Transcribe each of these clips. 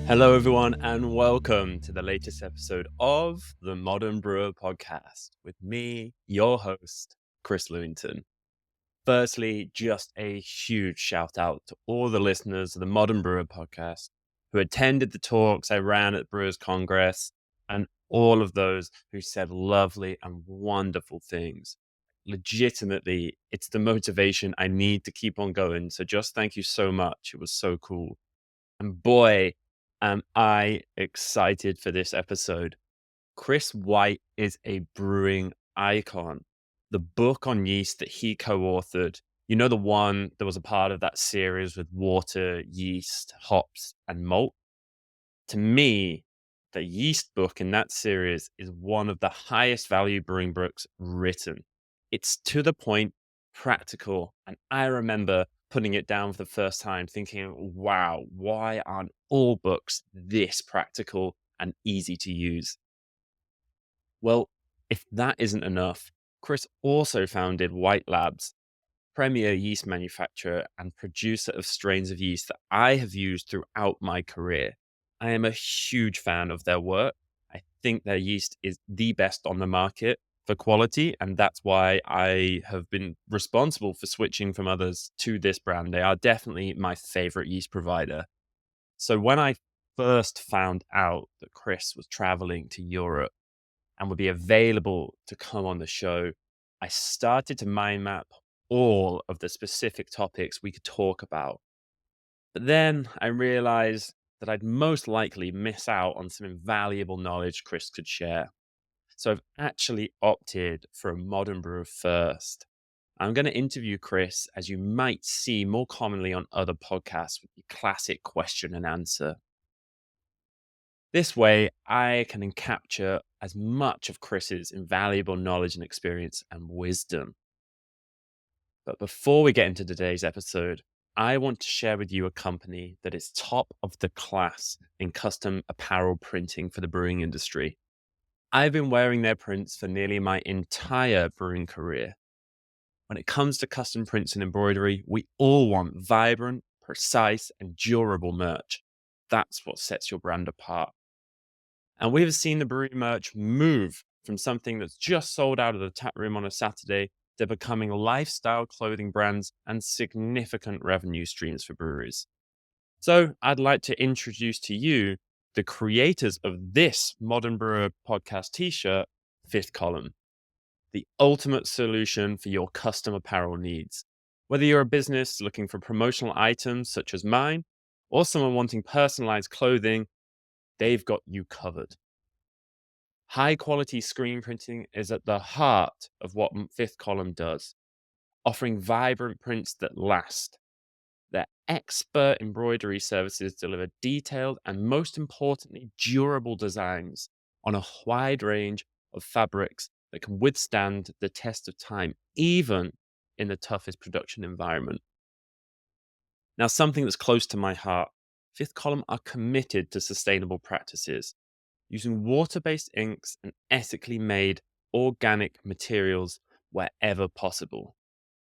Hello, everyone, and welcome to the latest episode of the Modern Brewer Podcast with me, your host, Chris Lewington. Firstly, just a huge shout out to all the listeners of the Modern Brewer Podcast who attended the talks I ran at Brewers Congress and all of those who said lovely and wonderful things. Legitimately, it's the motivation I need to keep on going. So just thank you so much. It was so cool. And boy, am I excited for this episode. Chris White is a brewing icon. The book on yeast that he co-authored, the one that was a part of that series with water, yeast, hops, and malt. To me, the yeast book in that series is one of the highest value brewing books written. It's to the point, practical, and I remember putting it down for the first time thinking, wow, why aren't all books this practical and easy to use? Well, if that isn't enough, Chris also founded White Labs, premier yeast manufacturer and producer of strains of yeast that I have used throughout my career. I am a huge fan of their work. I think their yeast is the best on the market for quality, and that's why I have been responsible for switching from others to this brand. They are definitely my favorite yeast provider. So when I first found out that Chris was traveling to Europe and would be available to come on the show, I started to mind map all of the specific topics we could talk about. But then I realized that I'd most likely miss out on some invaluable knowledge Chris could share. So I've actually opted for a modern brewer first. I'm going to interview Chris, as you might see more commonly on other podcasts, with the classic question and answer. This way, I can capture as much of Chris's invaluable knowledge and experience and wisdom. But before we get into today's episode, I want to share with you a company that is top of the class in custom apparel printing for the brewing industry. I've been wearing their prints for nearly my entire brewing career. When it comes to custom prints and embroidery, we all want vibrant, precise, and durable merch. That's what sets your brand apart. And we've seen the brewing merch move from something that's just sold out of the tap room on a Saturday to becoming lifestyle clothing brands and significant revenue streams for breweries. So I'd like to introduce to you the creators of this Modern Brewer Podcast t-shirt, Fifth Column, the ultimate solution for your custom apparel needs. Whether you're a business looking for promotional items such as mine, or someone wanting personalized clothing, they've got you covered. High quality screen printing is at the heart of what Fifth Column does, offering vibrant prints that last. Their expert embroidery services deliver detailed and, most importantly, durable designs on a wide range of fabrics that can withstand the test of time, even in the toughest production environment. Now, something that's close to my heart, Fifth Column are committed to sustainable practices, using water-based inks and ethically made organic materials wherever possible.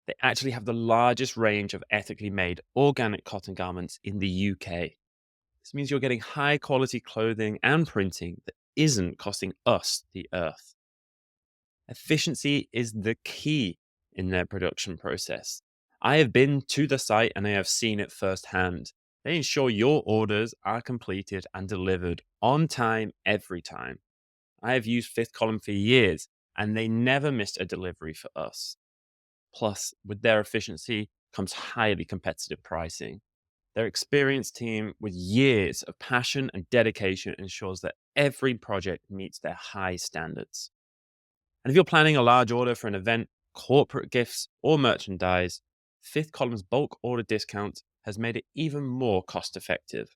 They actually have the largest range of ethically made organic cotton garments in the UK. This means you're getting high quality clothing and printing that isn't costing us the earth. Efficiency is the key in their production process. I have been to the site and I have seen it firsthand. They ensure your orders are completed and delivered on time every time. I have used Fifth Column for years and they never missed a delivery for us. Plus, with their efficiency comes highly competitive pricing. Their experienced team with years of passion and dedication ensures that every project meets their high standards. And if you're planning a large order for an event, corporate gifts, or merchandise, Fifth Column's bulk order discount has made it even more cost effective.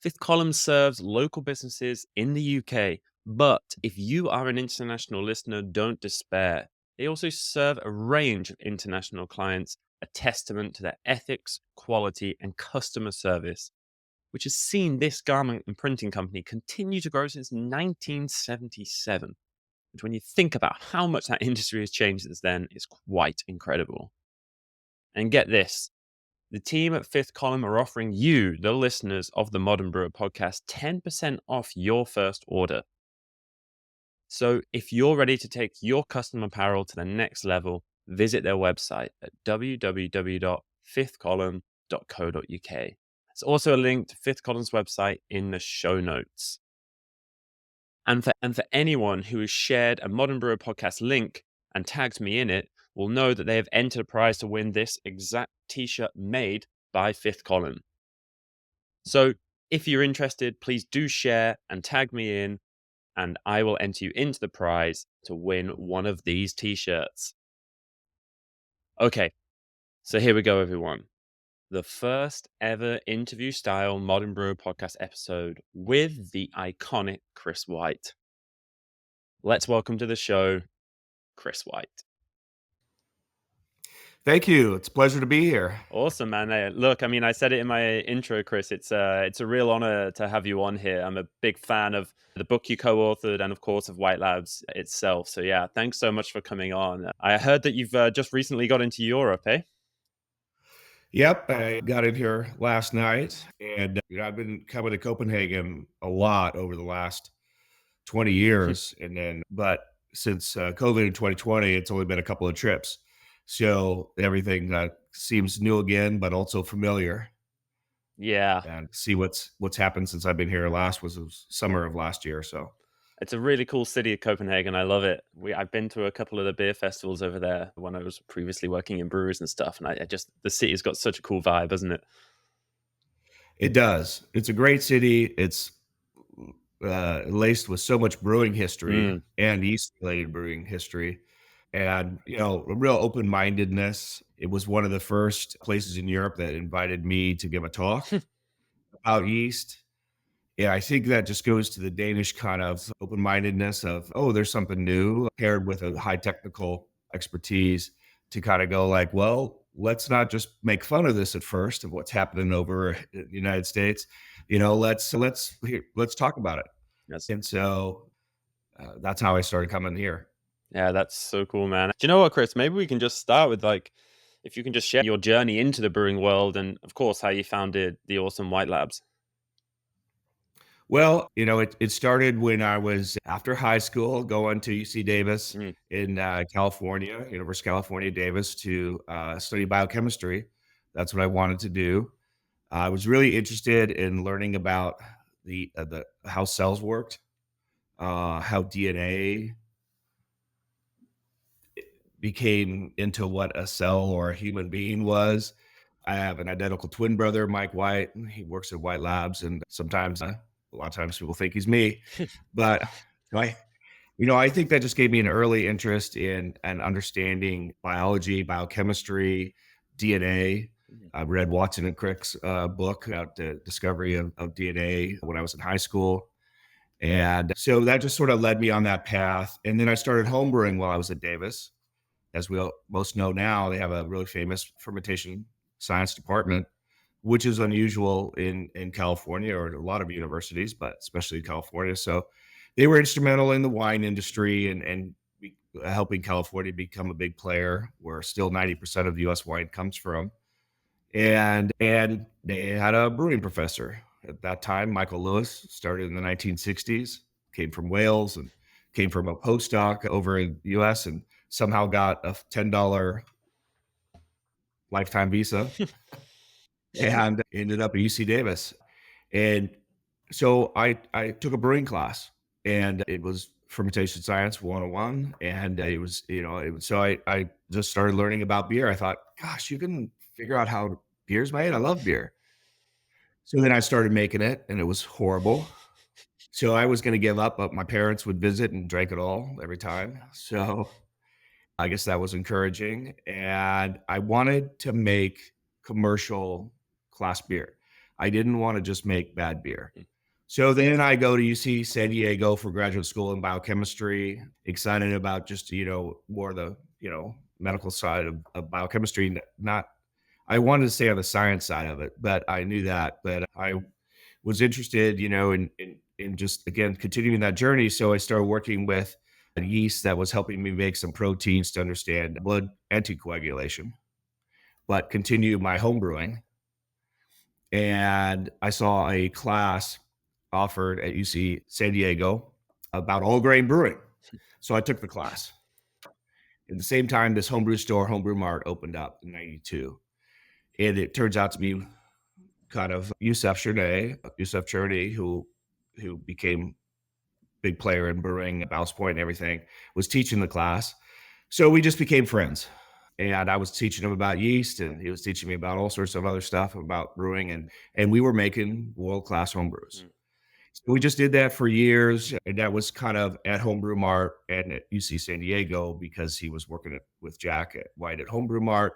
Fifth Column serves local businesses in the UK, but if you are an international listener, don't despair. They also serve a range of international clients, a testament to their ethics, quality, and customer service, which has seen this garment and printing company continue to grow since 1977. Which, when you think about how much that industry has changed since then, is quite incredible. And get this, The team at Fifth Column are offering you, the listeners of the Modern Brewer Podcast, 10% off your first order. So if you're ready to take your custom apparel to the next level, visit their website at www.fifthcolumn.co.uk. There's also a link to Fifth Column's website in the show notes. And for anyone who has shared a Modern Brewer Podcast link and tagged me in it, will know that they have entered a prize to win this exact t-shirt made by Fifth Column. So if you're interested, please do share and tag me in, and I will enter you into the prize to win one of these t-shirts. Okay, so here we go, everyone. The first ever interview style Modern Brewer Podcast episode with the iconic Chris White. Let's welcome to the show, Chris White. Thank you. It's a pleasure to be here. Awesome, man. Look, I mean, I said it in my intro, Chris. It's a real honor to have you on here. I'm a big fan of the book you co-authored and, of course, of White Labs itself. So, yeah, thanks so much for coming on. I heard that you've just recently got into Europe, eh? Yep, I got in here last night, and I've been coming to Copenhagen a lot over the last 20 years, but since COVID in 2020, it's only been a couple of trips. So everything seems new again, but also familiar. Yeah. And see what's happened since I've been here. Last was summer of last year. So it's a really cool city, Copenhagen. I love it. I've been to a couple of the beer festivals over there when I was previously working in breweries and stuff. And the city's got such a cool vibe, hasn't it? It does. It's a great city. It's laced with so much brewing history and yeast-related brewing history. And, a real open-mindedness. It was one of the first places in Europe that invited me to give a talk about yeast. Yeah, I think that just goes to the Danish kind of open-mindedness of, oh, there's something new, paired with a high technical expertise to kind of go like, well, let's not just make fun of this at first of what's happening over in the United States. Let's talk about it. Yes. And so that's how I started coming here. Yeah, that's so cool, man. Do you know what, Chris? Maybe we can just start with if you can just share your journey into the brewing world and, of course, how you founded the awesome White Labs. Well, it started when I was after high school, going to UC Davis in California, University of California, Davis, to study biochemistry. That's what I wanted to do. I was really interested in learning about the how cells worked, how DNA became into what a cell or a human being was. I have an identical twin brother, Mike White. He works at White Labs, and sometimes, a lot of times, people think he's me. But I think that just gave me an early interest in and understanding biology, biochemistry, DNA. I read Watson and Crick's book about the discovery of DNA when I was in high school. And so that just sort of led me on that path. And then I started homebrewing while I was at Davis. As we most know now, they have a really famous fermentation science department, which is unusual in California or a lot of universities, but especially in California. So they were instrumental in the wine industry and helping California become a big player where still 90% of the U.S. wine comes from. And they had a brewing professor at that time, Michael Lewis, started in the 1960s, came from Wales and came from a postdoc over in the U.S. and somehow got a $10 lifetime visa and ended up at UC Davis. And so I took a brewing class, and it was fermentation science 101. And it was, so I just started learning about beer. I thought, gosh, you can figure out how beer's made. I love beer. So then I started making it, and it was horrible. So I was going to give up, but my parents would visit and drank it all every time. So I guess that was encouraging. And I wanted to make commercial class beer. I didn't want to just make bad beer. So then I go to UC San Diego for graduate school in biochemistry, excited about just, more the, medical side of biochemistry. I wanted to stay on the science side of it, but I knew that. But I was interested, in just, again, continuing that journey. So I started working with a yeast that was helping me make some proteins to understand blood anticoagulation, but continue my home brewing. And I saw a class offered at UC San Diego about all grain brewing. So I took the class. At the same time, this homebrew store, Homebrew Mart, opened up in '92. And it turns out to be kind of Yusef Cherney, who became big player in brewing at Ballast Point and everything, was teaching the class. So we just became friends. And I was teaching him about yeast, and he was teaching me about all sorts of other stuff about brewing, and we were making world-class home brews. Mm. So we just did that for years, and that was kind of at Homebrew Mart and at UC San Diego because he was working with Jack at White at Homebrew Mart.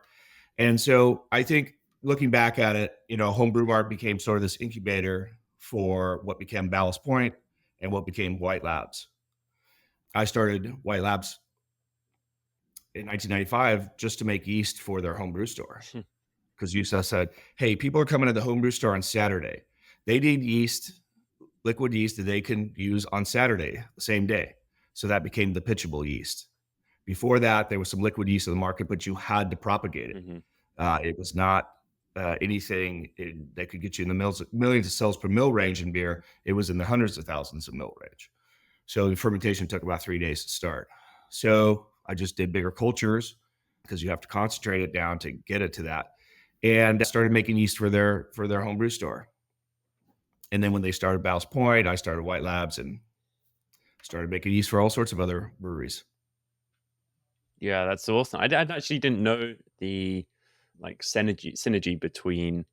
And so I think looking back at it, Homebrew Mart became sort of this incubator for what became Ballast Point and what became White Labs. I started White Labs in 1995 just to make yeast for their homebrew store because USA said, "Hey, people are coming to the homebrew store on Saturday. They need yeast, liquid yeast that they can use on Saturday, the same day." So that became the pitchable yeast. Before that, there was some liquid yeast in the market, but you had to propagate it. Hmm. It was not anything that could get you in the millions of cells per mill range in beer. It was in the hundreds of thousands of mill range. So the fermentation took about 3 days to start. So I just did bigger cultures because you have to concentrate it down to get it to that. And I started making yeast for their homebrew store. And then when they started Ballast Point, I started White Labs and started making yeast for all sorts of other breweries. Yeah, that's awesome. I actually didn't know the synergy between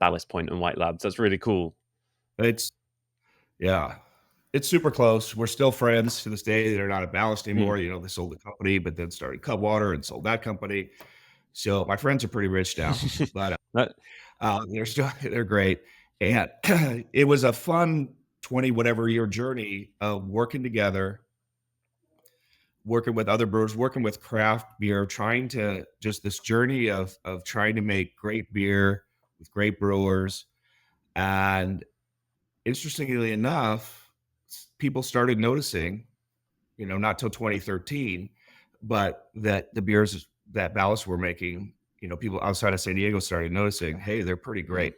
Ballast Point and White Labs. That's really cool. It's yeah, it's super close. We're still friends to this day. They're not at Ballast Hmm. anymore. They sold the company, but then started Cutwater and sold that company. So my friends are pretty rich now, but That, they're great. And it was a fun 20 whatever year journey of working together, working with other brewers, working with craft beer, trying to just this journey of trying to make great beer with great brewers. And interestingly enough, people started noticing, not till 2013, but that the beers that Ballast were making, people outside of San Diego started noticing, hey, they're pretty mm, great.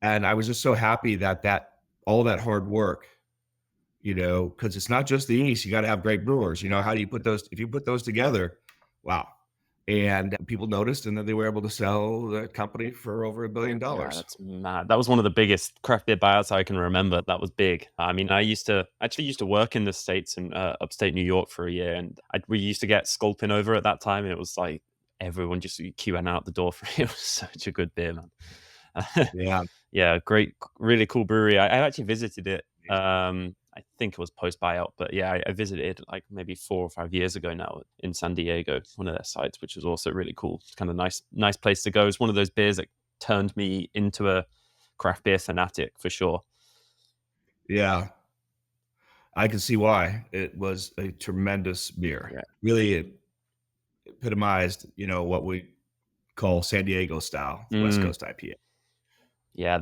And I was just so happy that all that hard work, because it's not just the yeast, you gotta have great brewers. How do you put those if you put those together, wow. And people noticed, and then they were able to sell the company for over yeah, $1 billion. that's mad. That was one of the biggest craft beer buyouts I can remember. That was big. I mean, I used to work in the States in upstate New York for a year, and we used to get Sculpin over at that time, and it was like everyone just queuing out the door for it. It was such a good beer, man. Yeah. Yeah, great, really cool brewery. I actually visited it. I think it was post buyout, but yeah, I visited it like maybe 4 or 5 years ago now in San Diego, one of their sites, which was also really cool. It's kind of nice place to go. It's one of those beers that turned me into a craft beer fanatic for sure. Yeah. I can see why. It was a tremendous beer. Yeah. Really, it epitomized, what we call San Diego style, West Mm. Coast IPA. Yeah,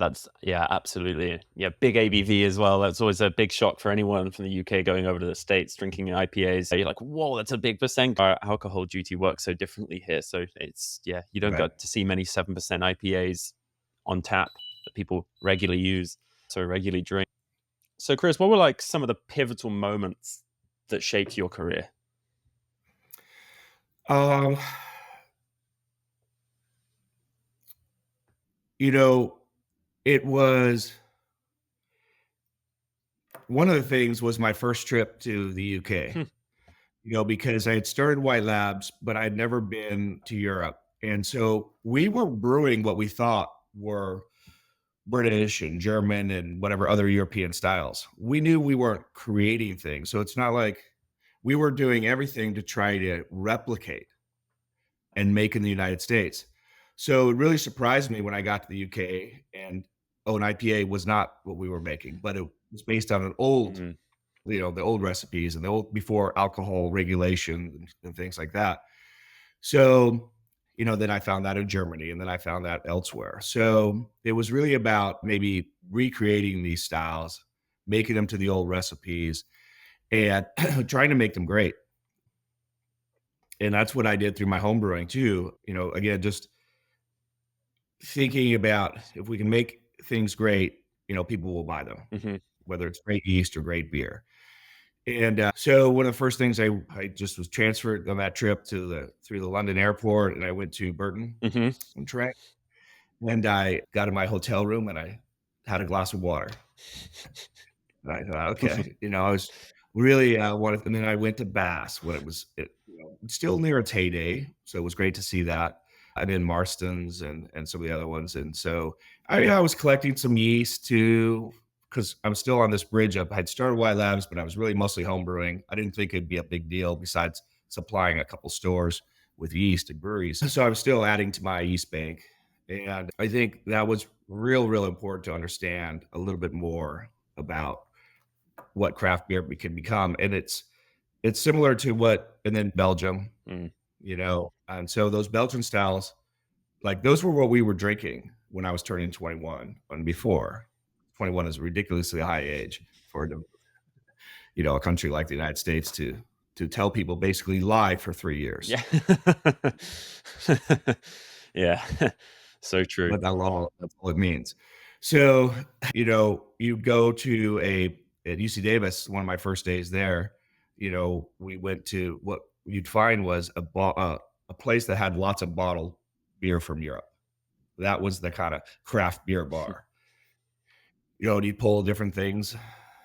absolutely. Yeah, big ABV as well. That's always a big shock for anyone from the UK going over to the States drinking IPAs. You're like, whoa, that's a big percent. Our alcohol duty works so differently here. So you don't Right. get to see many 7% IPAs on tap that people regularly use, so regularly drink. So, Chris, what were like some of the pivotal moments that shaped your career? Um, you know, it was one of the things was my first trip to the UK, Hmm. because I had started White Labs, but I'd never been to Europe. And so we were brewing what we thought were British and German and whatever other European styles. We knew we weren't creating things. So it's not like we were doing everything to try to replicate and make in the United States. So it really surprised me when I got to the UK and an IPA was not what we were making, but it was based on an old, Mm. the old recipes and the old before alcohol regulation and things like that. So, then I found that in Germany and then I found that elsewhere. So it was really about maybe recreating these styles, making them to the old recipes and trying to make them great. And that's what I did through my home brewing too. Again, just thinking about if we can make things great, people will buy them, Hmm. whether it's great yeast or great beer. And so one of the first things I just was transferred on that trip through the London airport, and I went to Burton Hmm. on Trent, and I got in my hotel room and I had a glass of water. And I thought, okay, I was really wanted, and then I went to Bass when still near its heyday, so it was great to see that. And then Marston's and some of the other ones, and so I was collecting some yeast too because I'm still on this bridge up. I had started White Labs, but I was really mostly home brewing. I didn't think it'd be a big deal besides supplying a couple stores with yeast and breweries. So I was still adding to my yeast bank, and I think that was real important to understand a little bit more about what craft beer can become. And it's similar to what and then Belgium, Mm. and so those Belgian styles, like those were what we were drinking when I was turning 21 and before. 21 is a ridiculously high age for a country like the United States to tell people basically lie for 3 years. Yeah. Yeah. So true. But that's all it means. So, you go to at UC Davis, one of my first days there, we went to what you'd find was a place that had lots of bottled beer from Europe. That was the kind of craft beer bar. And you'd pull different things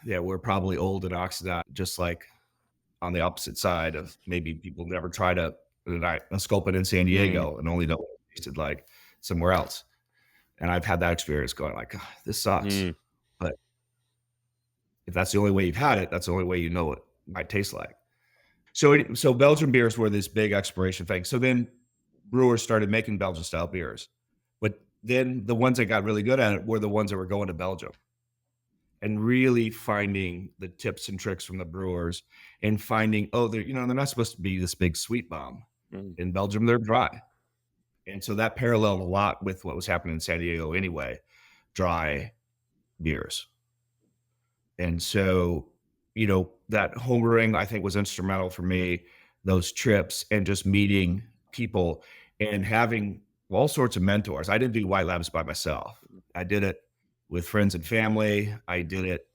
that were probably old and oxidized, just like on the opposite side of maybe people never tried a sculpin in San Mm. Diego and only know what it tasted like somewhere else. And I've had that experience going like, "Ah, this sucks." Mm. But if that's the only way you've had it, that's the only way you know what it might taste like. So Belgian beers were this big exploration thing. So then brewers started making Belgian style beers. But then the ones that got really good at it were the ones that were going to Belgium and really finding the tips and tricks from the brewers and finding, oh, they're not supposed to be this big sweet bomb. Mm. In Belgium, they're dry. And so that paralleled a lot with what was happening in San Diego anyway, dry beers. And so, that homebrewing I think was instrumental for me, those trips and just meeting people and having all sorts of mentors. I didn't do White Labs by myself. I did it with friends and family. I did it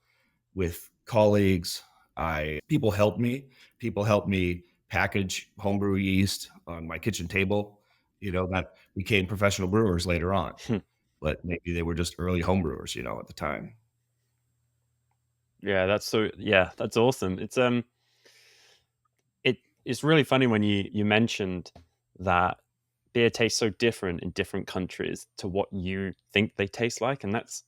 with colleagues. I people helped me. People helped me package homebrew yeast on my kitchen table, that became professional brewers later on. But maybe they were just early homebrewers, at the time. Yeah, that's awesome. It's really funny when you mentioned that beer tastes so different in different countries to what you think they taste like, and that's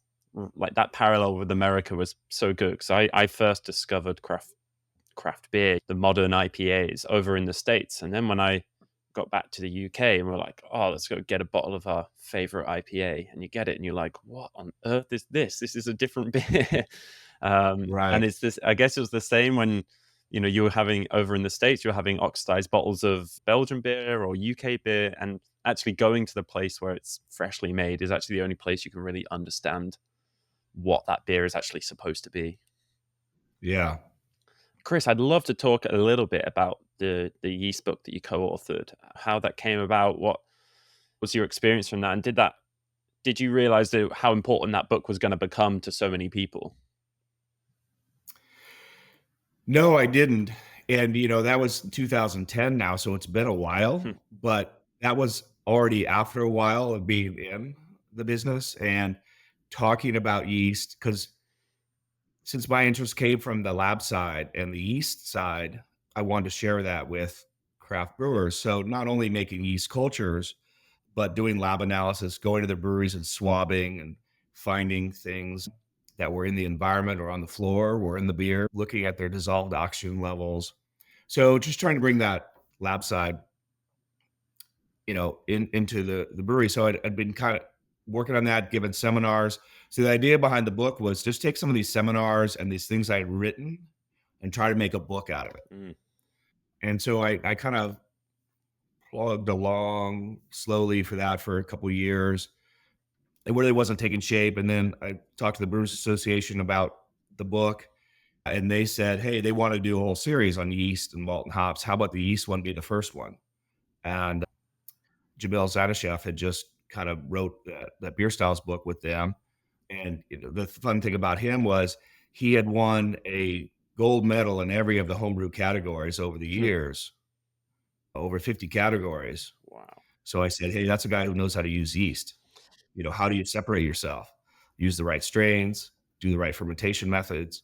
like that parallel with America was so good because I first discovered craft beer, the modern IPAs over in the States. And then when I got back to the UK and we're like, oh, let's go get a bottle of our favorite IPA. And you get it and you're like, what on earth is this? This is a different beer. And Right. it's this, I guess it was the same when, you were having over in the States, you're having oxidized bottles of Belgian beer or UK beer. And actually going to the place where it's freshly made is actually the only place you can really understand what that beer is actually supposed to be. Yeah. Chris, I'd love to talk a little bit about the yeast book that you co-authored, how that came about, what was your experience from that, and did you realize how important that book was going to become to so many people? No, I didn't. And, that was 2010 now, so it's been a while, Hmm. but that was already after a while of being in the business and talking about yeast. Because since my interest came from the lab side and the yeast side, I wanted to share that with craft brewers. So not only making yeast cultures, but doing lab analysis, going to the breweries and swabbing and finding things that were in the environment or on the floor or in the beer, looking at their dissolved oxygen levels. So just trying to bring that lab side, into the brewery. So I'd been kind of working on that, giving seminars. So the idea behind the book was just take some of these seminars and these things I had written and try to make a book out of it. Mm. And so I kind of plugged along slowly for that for a couple of years. It really wasn't taking shape. And then I talked to the Brewers Association about the book, and they said, hey, they want to do a whole series on yeast and malt and hops. How about the yeast one be the first one? And Jamil Zadashev had just kind of wrote that beer styles book with them. And the fun thing about him was he had won a gold medal in every of the homebrew categories over the Hmm. years, over 50 categories. Wow. So I said, hey, that's a guy who knows how to use yeast. How do you separate yourself? Use the right strains, do the right fermentation methods.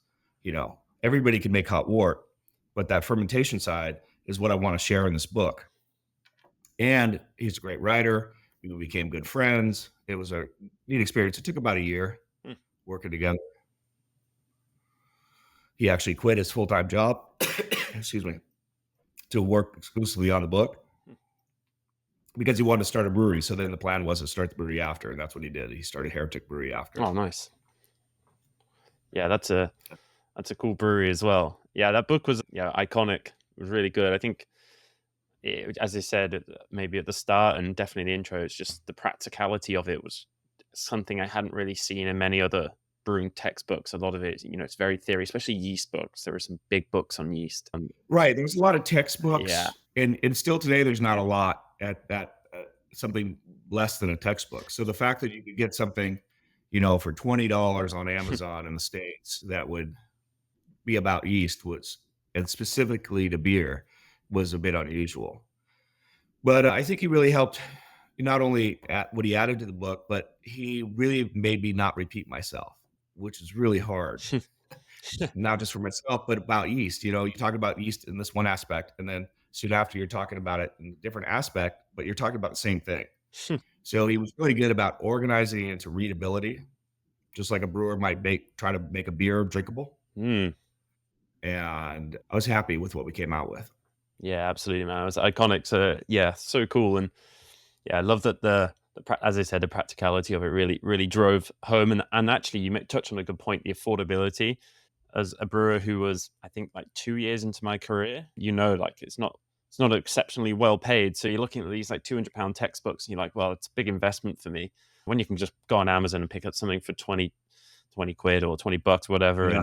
Everybody can make hot wort, but that fermentation side is what I want to share in this book. And he's a great writer. We became good friends. It was a neat experience. It took about a year Hmm. working together. He actually quit his full-time job, excuse me, to work exclusively on the book Hmm. because he wanted to start a brewery. So then the plan was to start the brewery after, and that's what he did. He started Heretic Brewery after. Oh, nice. Yeah, that's a cool brewery as well. Yeah, that book was iconic. It was really good. I think, as I said, maybe at the start and definitely the intro, it's just the practicality of it was something I hadn't really seen in many other brewing textbooks. A lot of it, it's very theory, especially yeast books. There are some big books on yeast. Right. There's a lot of Yeah. textbooks, and still today there's not a lot at something less than a textbook. So the fact that you could get something, for $20 on Amazon in the States that would be about yeast and specifically to beer, was a bit unusual. But I think he really helped, not only at what he added to the book, but he really made me not repeat myself, which is really hard, not just for myself, but about yeast. You talk about yeast in this one aspect, and then soon after you're talking about it in a different aspect, but you're talking about the same thing. So he was really good about organizing it into readability, just like a brewer might try to make a beer drinkable. Mm. And I was happy with what we came out with. Yeah, absolutely, man. It was iconic. So yeah, so cool. And yeah, I love that as I said, the practicality of it really drove home. And actually, you touched on a good point: the affordability. As a brewer who was, I think, like 2 years into my career, like it's not exceptionally well paid. So you're looking at these like £200 textbooks, and you're like, well, it's a big investment for me. When you can just go on Amazon and pick up something for 20 quid or $20, whatever, Yeah.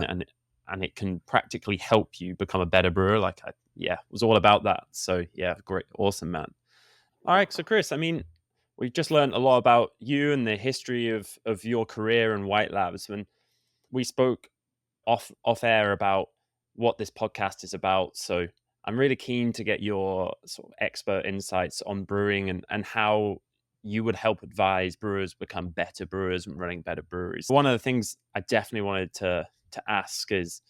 and it can practically help you become a better brewer. Like, it was all about that. So yeah, great, awesome, man. All right, so Chris, I mean, we've just learned a lot about you and the history of your career and White Labs. When we spoke off air about what this podcast is about, so I'm really keen to get your sort of expert insights on brewing and how you would help advise brewers become better brewers and running better breweries. One of the things I definitely wanted to ask is,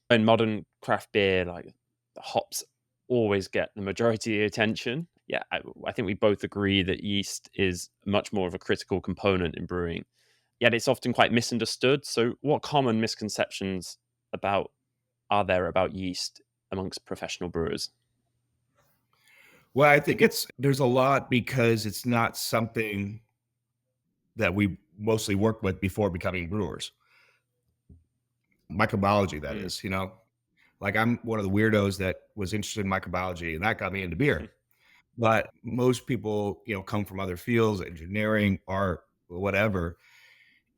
in modern craft beer, like, the hops always get the majority of the attention. Yeah, I think we both agree that yeast is much more of a critical component in brewing, yet it's often quite misunderstood. So what common misconceptions are there about yeast amongst professional brewers? Well, I think there's a lot because it's not something that we mostly worked with before becoming brewers. Microbiology, that Mm. is, like I'm one of the weirdos that was interested in microbiology, and that got me into beer. But most people, come from other fields, engineering, art, whatever.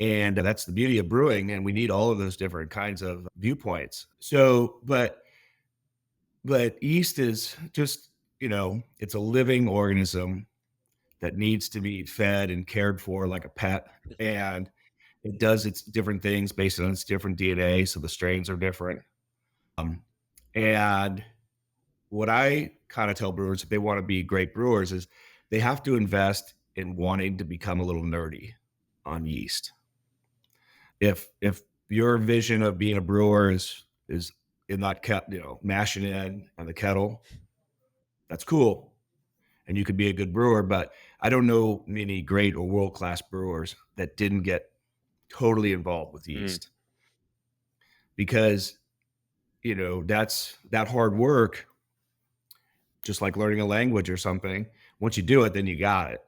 And that's the beauty of brewing. And we need all of those different kinds of viewpoints. So, but yeast is just, it's a living organism that needs to be fed and cared for like a pet. And it does its different things based on its different DNA. So the strains are different. Um, and what I kind of tell brewers, if they want to be great brewers, is they have to invest in wanting to become a little nerdy on yeast. If your vision of being a brewer is in that mashing in on the kettle, that's cool. And you could be a good brewer, but I don't know many great or world-class brewers that didn't get totally involved with Mm. yeast because, that's that hard work, just like learning a language or something. Once you do it, then you got it.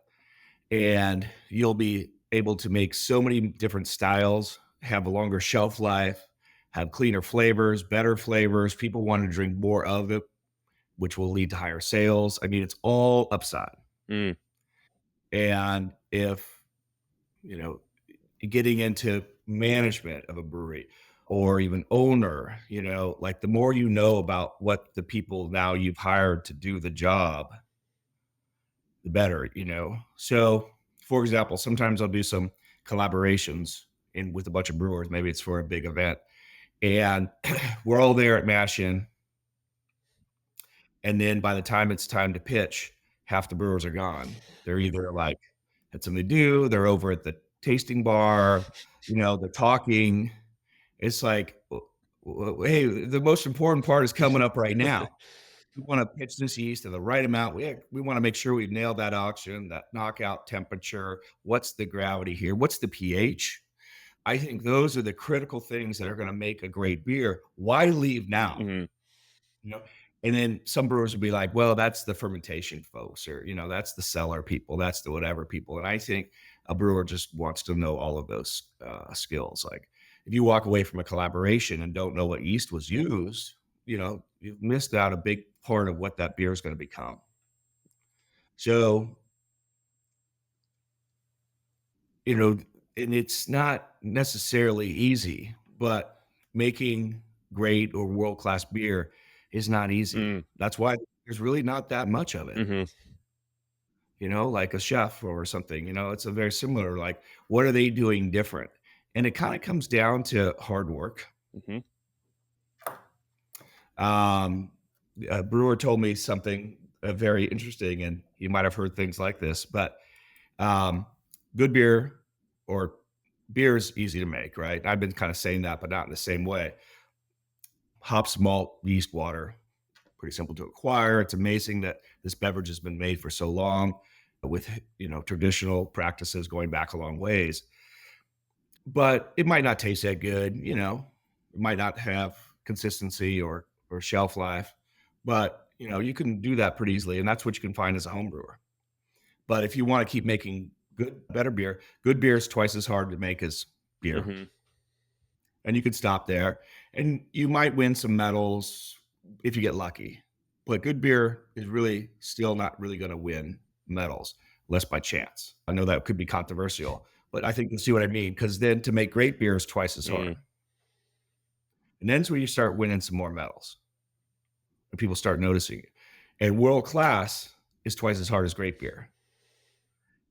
And you'll be able to make so many different styles, have a longer shelf life, have cleaner flavors, better flavors. People want to drink more of it, which will lead to higher sales. I mean, it's all upside. Mm. And if, you know, getting into management of a brewery or even owner, like the more you know about what the people now you've hired to do the job, the better. So For example, sometimes I'll do some collaborations with a bunch of brewers. Maybe it's for a big event, and we're all there at Mash In. And then by the time it's time to pitch, half the brewers are gone. They're either like had something to do, they're over at the tasting bar, they're talking. It's like, hey, the most important part is coming up right now. We want to pitch this yeast at the right amount. We want to make sure we've nailed that auction, that knockout temperature. What's the gravity here? What's the pH? I think those are the critical things that are going to make a great beer. Why leave now? Mm-hmm. You know, and then some brewers will be like, well, that's the fermentation folks, or, that's the cellar people, that's the whatever people. And I think a brewer just wants to know all of those skills. Like if you walk away from a collaboration and don't know what yeast was used, you've missed out a big part of what that beer is going to become. So, and it's not necessarily easy, but making great or world-class beer is not easy. That's why there's really not that much of it. Mm-hmm. Like a chef or something, it's a very similar, like, what are they doing different? And it kind of comes down to hard work. Mm-hmm. A brewer told me something very interesting, and you might have heard things like this, but good beer or beer is easy to make, right? I've been kind of saying that, but not in the same way. Hops, malt, yeast, water, pretty simple to acquire. It's amazing that this beverage has been made for so long with, traditional practices going back a long ways. But it might not taste that good, it might not have consistency or shelf life, but you can do that pretty easily, and that's what you can find as a home brewer. But if you want to keep making better beer, good beer is twice as hard to make as beer. Mm-hmm. And you could stop there, and you might win some medals if you get lucky. But good beer is really still not really going to win medals, unless by chance. I know that could be controversial, but I think you'll see what I mean, because then to make great beer is twice as hard. And then it's where you start winning some more medals, and people start noticing it. And world class is twice as hard as great beer.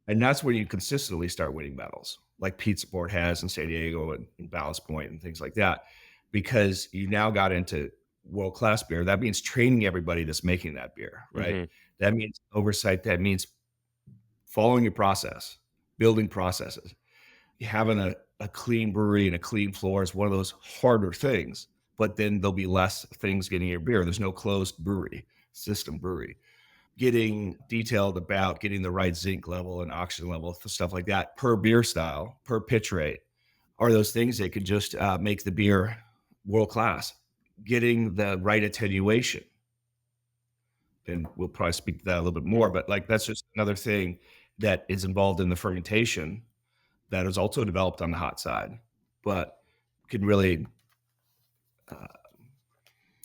And that's where you consistently start winning medals, like Pizza Port has in San Diego and Ballast Point and things like that, because you now got into world-class beer. That means training everybody that's making that beer, right? Mm-hmm. That means oversight. That means following your process, building processes. Having a clean brewery and a clean floor is one of those harder things, but then there'll be less things getting your beer. There's no closed brewery, system brewery. Getting detailed about getting the right zinc level and oxygen level, stuff like that, per beer style, per pitch rate, are those things that could just make the beer world class. Getting the right attenuation, and we'll probably speak to that a little bit more, but like that's just another thing that is involved in the fermentation that is also developed on the hot side, but can really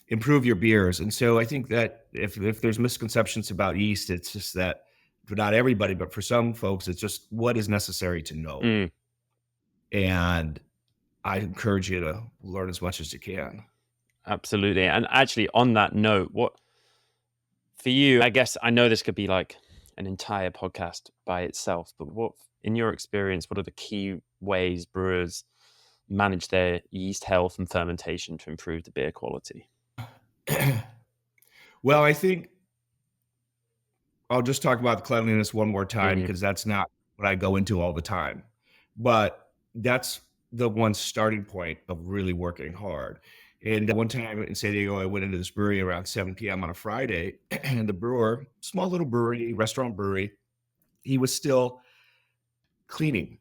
improve your beers. And so I think that if there's misconceptions about yeast, it's just that for not everybody, but for some folks, it's just what is necessary to know. And I encourage you to learn as much as you can. Absolutely. And actually on that note, what for you, I guess I know this could be like an entire podcast by itself, but what, in your experience, what are the key ways brewers manage their yeast health and fermentation to improve the beer quality? Well, I think I'll just talk about cleanliness one more time, because that's not what I go into all the time. But that's the one starting point of really working hard. And one time in San Diego, I went into this brewery around 7 p.m. on a Friday, and the brewer, small little brewery, restaurant brewery, he was still cleaning.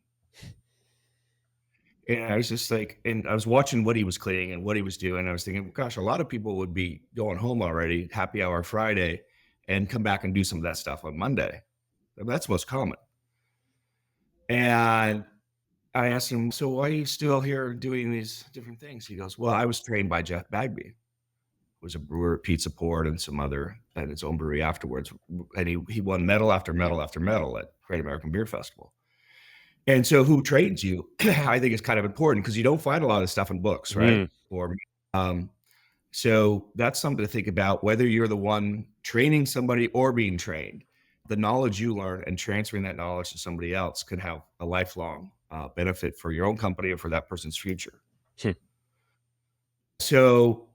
And I was just like, and I was watching what he was cleaning and what he was doing. I was thinking, gosh, a lot of people would be going home already, happy hour Friday, and come back and do some of that stuff on Monday. That's most common. And I asked him, so why are you still here doing these different things? He goes, well, I was trained by Jeff Bagby, who was a brewer at Pizza Port and some other, at his own brewery afterwards. And he won medal after medal after medal at Great American Beer Festival. And so who trains you, I think is kind of important, because you don't find a lot of stuff in books, right? So that's something to think about, whether you're the one training somebody or being trained. the knowledge you learn and transferring that knowledge to somebody else could have a lifelong benefit for your own company or for that person's future. Hmm. So,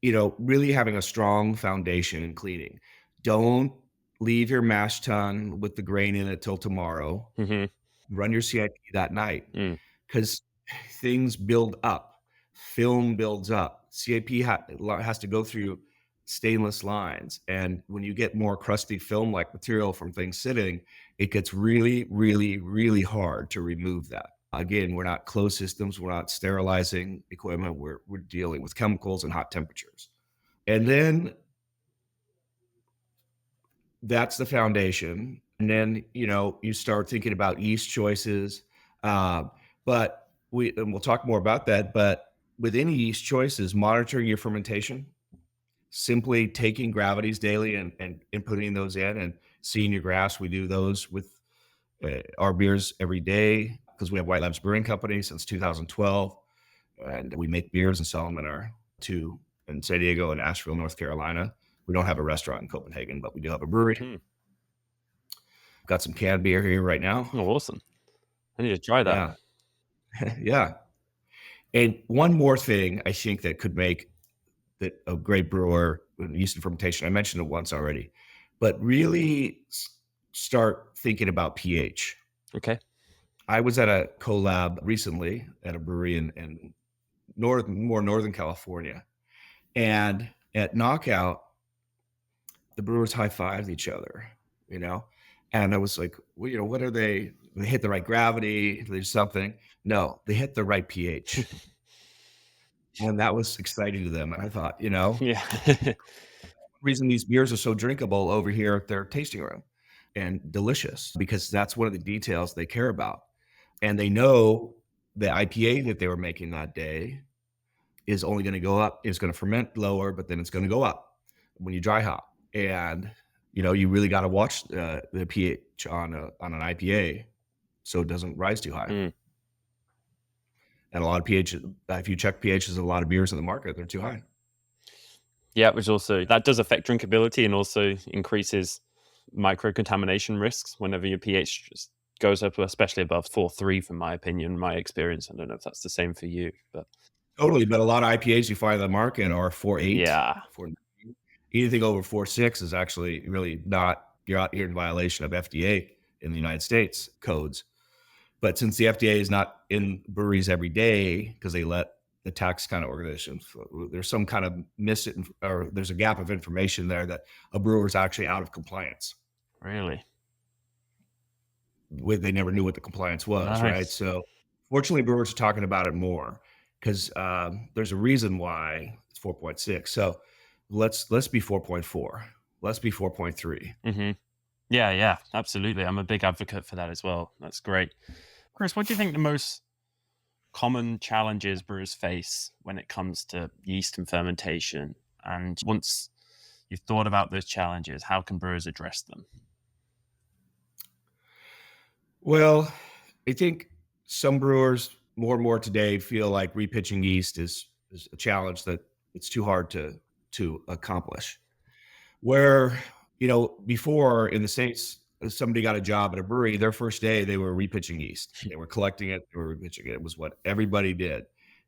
really having a strong foundation in cleaning. Don't leave your mash tun with the grain in it till tomorrow. Mm-hmm. Run your CIP that night Mm. because things build up. Film builds up. CIP has to go through stainless lines. And when you get more crusty film like material from things sitting, it gets really, really, really hard to remove that. Again, we're not closed systems. We're not sterilizing equipment. We're dealing with chemicals and hot temperatures. And then that's the foundation. And then, you start thinking about yeast choices. But we'll talk more about that. But with any yeast choices, monitoring your fermentation, simply taking gravities daily and inputting those in and seeing your graphs. We do those with our beers every day because we have White Labs Brewing Company since 2012. And we make beers and sell them in our two in San Diego and Asheville, North Carolina. We don't have a restaurant in Copenhagen, but we do have a brewery. Hmm. Got some canned beer here right now. Oh, awesome. I need to try that. Yeah. Yeah. And one more thing I think that could make that a great brewer, yeast and fermentation, I mentioned it once already, but really start thinking about pH. Okay. I was at a collab recently at a brewery in more Northern California. And at Knockout, the brewers high-fived each other, you know? And I was like, well, what are they? They hit the right gravity, there's something. No, they hit the right pH. And that was exciting to them. And I thought, Yeah. reason these beers are so drinkable over here at their tasting room and delicious because that's one of the details they care about. And they know the IPA that they were making that day is only going to go up. It's going to ferment lower, but then it's going to go up when you dry hop. And you really got to watch the pH on an IPA so it doesn't rise too high. Mm. And a lot of pH, if you check pHs of a lot of beers in the market, they're too high. Yeah, which also that does affect drinkability and also increases microcontamination risks whenever your pH just goes up, especially above 4.3, from my opinion, my experience. I don't know if that's the same for you, but Totally, but a lot of IPAs you find in the market are 4.8, yeah. 4.9. Anything over 4.6 is actually really not, you're out here in violation of FDA in the United States codes. But since the FDA is not in breweries every day because they let the tax kind of organizations, there's some kind of or there's a gap of information there that a brewer is actually out of compliance. Really? They never knew what the compliance was, right? Nice. So fortunately, brewers are talking about it more because there's a reason why it's 4.6. So let's be 4.4. Let's be 4.3. Mm-hmm. Yeah, absolutely. I'm a big advocate for that as well. That's great. Chris, what do you think the most common challenges brewers face when it comes to yeast and fermentation? And once you've thought about those challenges, how can brewers address them? Well, I think some brewers more and more today feel like repitching yeast is a challenge that it's too hard to accomplish. Where, before in the States, if somebody got a job at a brewery, their first day they were repitching yeast. They were collecting it, they were repitching it. It was what everybody did.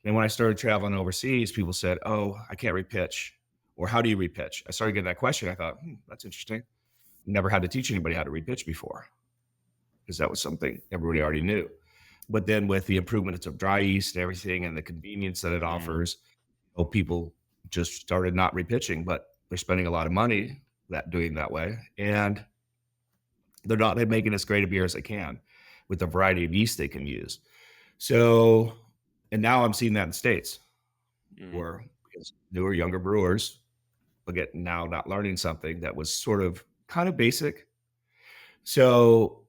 And when I started traveling overseas, people said, "Oh, I can't repitch," or "How do you repitch?" I started getting that question. I thought, that's interesting. Never had to teach anybody how to repitch before because that was something everybody already knew. But then with the improvements of dry yeast and everything and the convenience that it offers, people just started not repitching, but they're spending a lot of money doing that way. And they're not making as great a beer as they can with the variety of yeast they can use. So, and now I'm seeing that in the States where because newer, younger brewers, again, now not learning something that was sort of kind of basic. So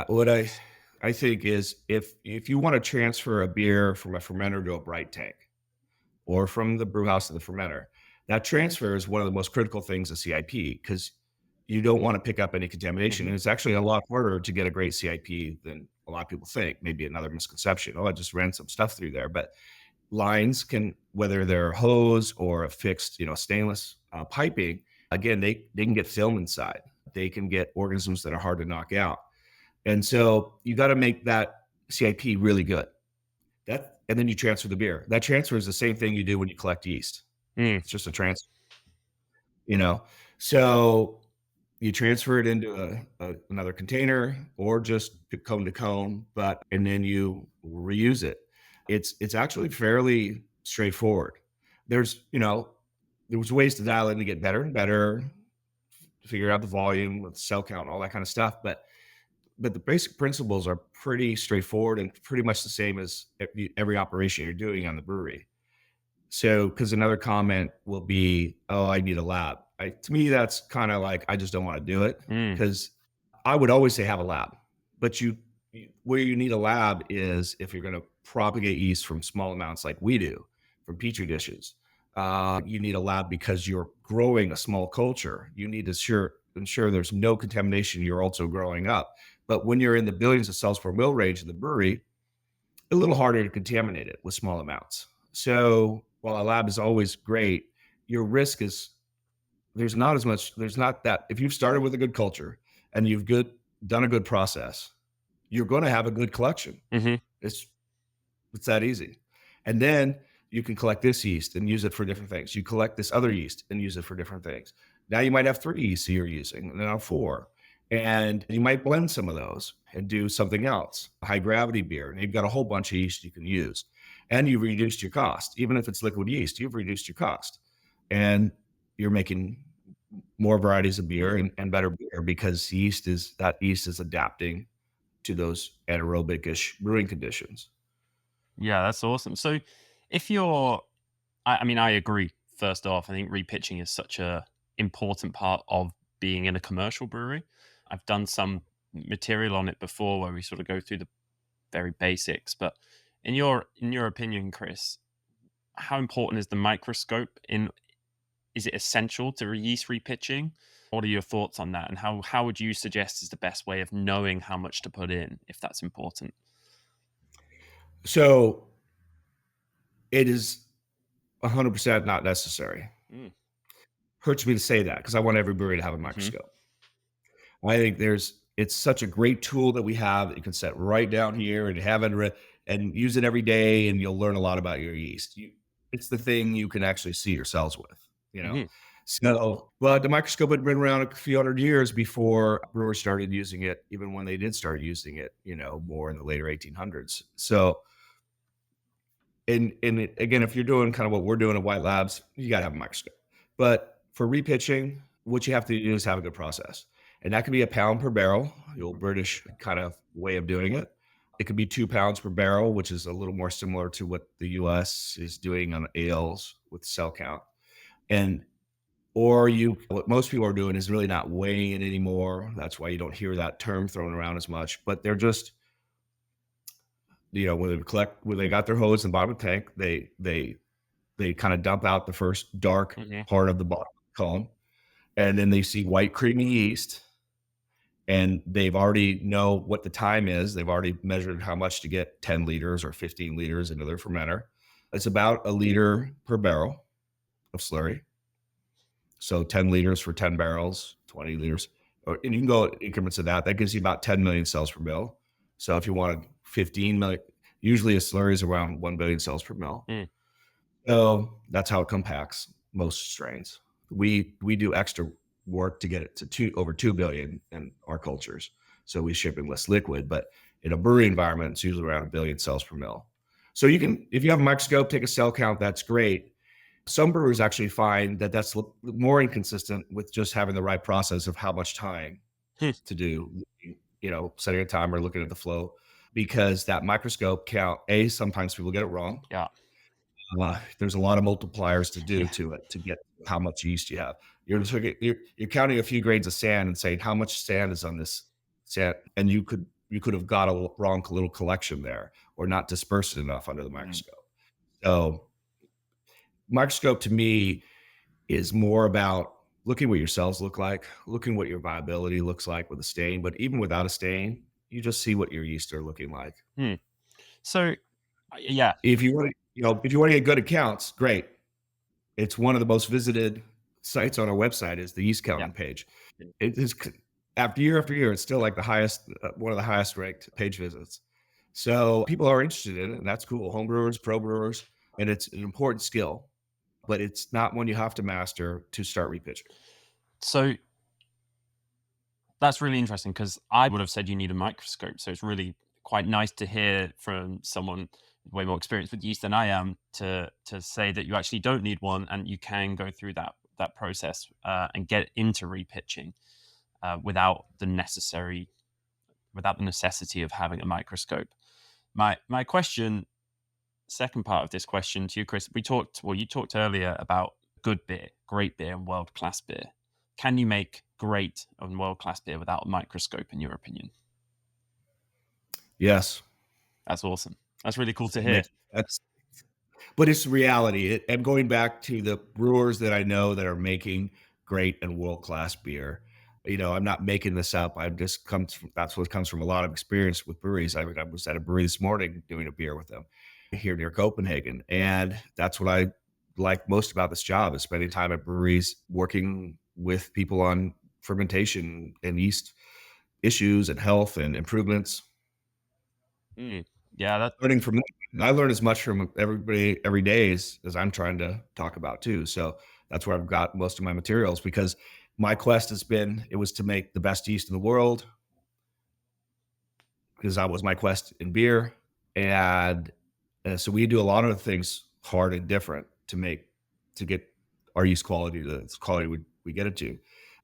what I think is if you want to transfer a beer from a fermenter to a bright tank or from the brew house to the fermenter, that transfer is one of the most critical things of CIP because you don't want to pick up any contamination. And it's actually a lot harder to get a great CIP than a lot of people think. Maybe another misconception. Oh, I just ran some stuff through there. But lines can, whether they're hose or a fixed, stainless piping, again, they can get film inside. they can get organisms that are hard to knock out. And so you got to make that CIP really good. And then you transfer the beer. That transfer is the same thing you do when you collect yeast. Mm. It's just a transfer, you know. So you transfer it into another container or just cone to cone, and then you reuse it. It's actually fairly straightforward. There was ways to dial in to get better and better, figure out the volume with cell count, all that kind of stuff. But the basic principles are pretty straightforward and pretty much the same as every operation you're doing on the brewery. So, because another comment will be, "Oh, I need a lab." To me, that's kind of like I just don't want to do it Mm. because I would always say have a lab, but where you need a lab is if you're going to propagate yeast from small amounts like we do from petri dishes. You need a lab because you're growing a small culture. You need to ensure there's no contamination. You're also growing up, but when you're in the billions of cells per mil range in the brewery, a little harder to contaminate it with small amounts. So while a lab is always great, your risk is there's not that if you've started with a good culture and done a good process, you're going to have a good collection. Hmm. It's it's that easy. And then you can collect this yeast and use it for different things. You collect this other yeast and use it for different things. Now you might have 3 yeasts you're using, and now 4. And you might blend some of those and do something else, a high gravity beer. And you've got a whole bunch of yeast you can use. And you've reduced your cost. Even if it's liquid yeast, you've reduced your cost. And you're making more varieties of beer and better beer because yeast is adapting to those anaerobic-ish brewing conditions. Yeah, that's awesome. So if you're, I mean, I agree. First off, I think repitching is such a important part of being in a commercial brewery. I've done some material on it before where we sort of go through the very basics. But in your opinion, Chris, how important is the microscope in? Is it essential to yeast repitching? What are your thoughts on that? And how would you suggest is the best way of knowing how much to put in if that's important? So it is 100% not necessary. Mm. Hurts me to say that because I want every brewery to have a Hmm. microscope. I think it's such a great tool that we have that you can set right down here and and use it every day, and you'll learn a lot about your yeast. It's the thing you can actually see your cells with, you know. Hmm. So, but the microscope had been around a few hundred years before brewers started using it, even when they did start using it, more in the later 1800s. So, again, if you're doing kind of what we're doing at White Labs, you got to have a microscope. But for repitching, what you have to do is have a good process. And that could be a pound per barrel, the old British kind of way of doing it. It could be 2 pounds per barrel, which is a little more similar to what the US is doing on ales with cell count. And what most people are doing is really not weighing it anymore. That's why you don't hear that term thrown around as much. But they're just, when they got their hose in the bottom of the tank, they kind of dump out the first dark Hmm. part of the bottom cone, and then they see white creamy yeast, and they've already know what the time is. They've already measured how much to get 10 liters or 15 liters into their fermenter. It's about a liter per barrel of slurry. So 10 liters for 10 barrels, 20 liters, and you can go increments of that. That gives you about 10 million cells per mil. So if you wanted 15 million, usually a slurry is around 1 billion cells per mil. Mm. So that's how it compacts most strains. We do extra work to get it to over 2 billion in our cultures. So we ship in less liquid, but in a brewery environment, it's usually around 1 billion cells per mil. So if you have a microscope, take a cell count, that's great. Some brewers actually find that that's more inconsistent with just having the right process of how much time Hmm. to do, setting a timer, looking at the flow, because that microscope count, sometimes people get it wrong. Yeah. There's a lot of multipliers to do Yeah. to it to get how much yeast you have. You're counting a few grains of sand and saying how much sand is on this sand, and you could have got a wrong little collection there or not dispersed it enough under the Mm. microscope. So microscope to me is more about looking what your cells look like, looking what your viability looks like with a stain. But even without a stain, you just see what your yeast are looking like. Hmm. So, yeah. If you want to get good accounts, great. It's one of the most visited sites on our website is the yeast Yeah. counting page. It is after year, it's still like the highest, one of the highest ranked page visits. So people are interested in it, and that's cool. Home brewers, pro brewers, and it's an important skill, but it's not one you have to master to start repitching. So that's really interesting because I would have said you need a microscope. So it's really quite nice to hear from someone way more experienced with yeast than I am to say that you actually don't need one and you can go through that process and get into repitching without the necessity of having a microscope. My question, second part of this question to you, Chris, you talked earlier about good beer, great beer, and world class beer. Can you make great and world class beer without a microscope, in your opinion? Yes. That's awesome. That's really cool to It hear. makes that's But it's reality. I'm going back to the brewers that I know that are making great and world-class beer. I'm not making this up. I'm just comes from that's what comes from a lot of experience with breweries. I was at a brewery this morning doing a beer with them here near Copenhagen, and that's what I like most about this job is spending time at breweries, working with people on fermentation and yeast issues and health and improvements. Mm. Yeah, that Learning from them. I learn as much from everybody every day as I'm trying to talk about too. So that's where I've got most of my materials because my quest it was to make the best yeast in the world because that was my quest in beer. And so we do a lot of things hard and different to get our yeast quality to the quality we get it to.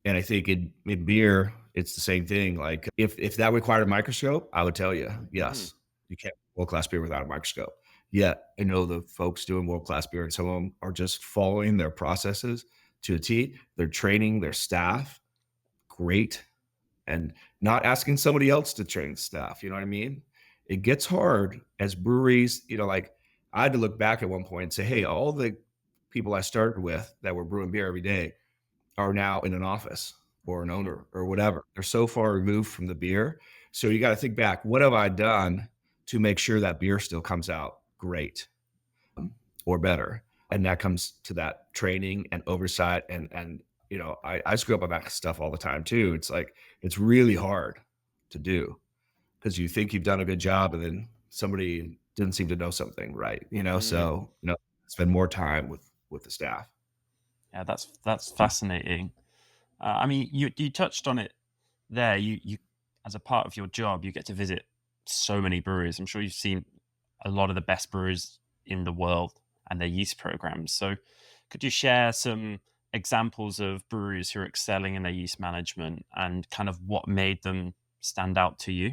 And I think in beer, it's the same thing. Like if that required a microscope, I would tell you, mm, yes, you can't world class beer without a microscope. Yet I know the folks doing world class beer, and some of them are just following their processes to a T. They're training their staff great and not asking somebody else to train staff. You know what I mean? It gets hard as breweries, like I had to look back at one point and say, hey, all the people I started with that were brewing beer every day are now in an office or an owner or whatever. They're so far removed from the beer. So you got to think back, what have I done to make sure that beer still comes out great or better? And that comes to that training and oversight and I screw up on that stuff all the time too. It's like it's really hard to do because you think you've done a good job and then somebody didn't seem to know something right, mm. so spend more time with the staff. Yeah, that's fascinating. I mean, you touched on it there. You as a part of your job, you get to visit so many breweries. I'm sure you've seen a lot of the best brewers in the world and their yeast programs. So, could you share some examples of breweries who are excelling in their yeast management and kind of what made them stand out to you?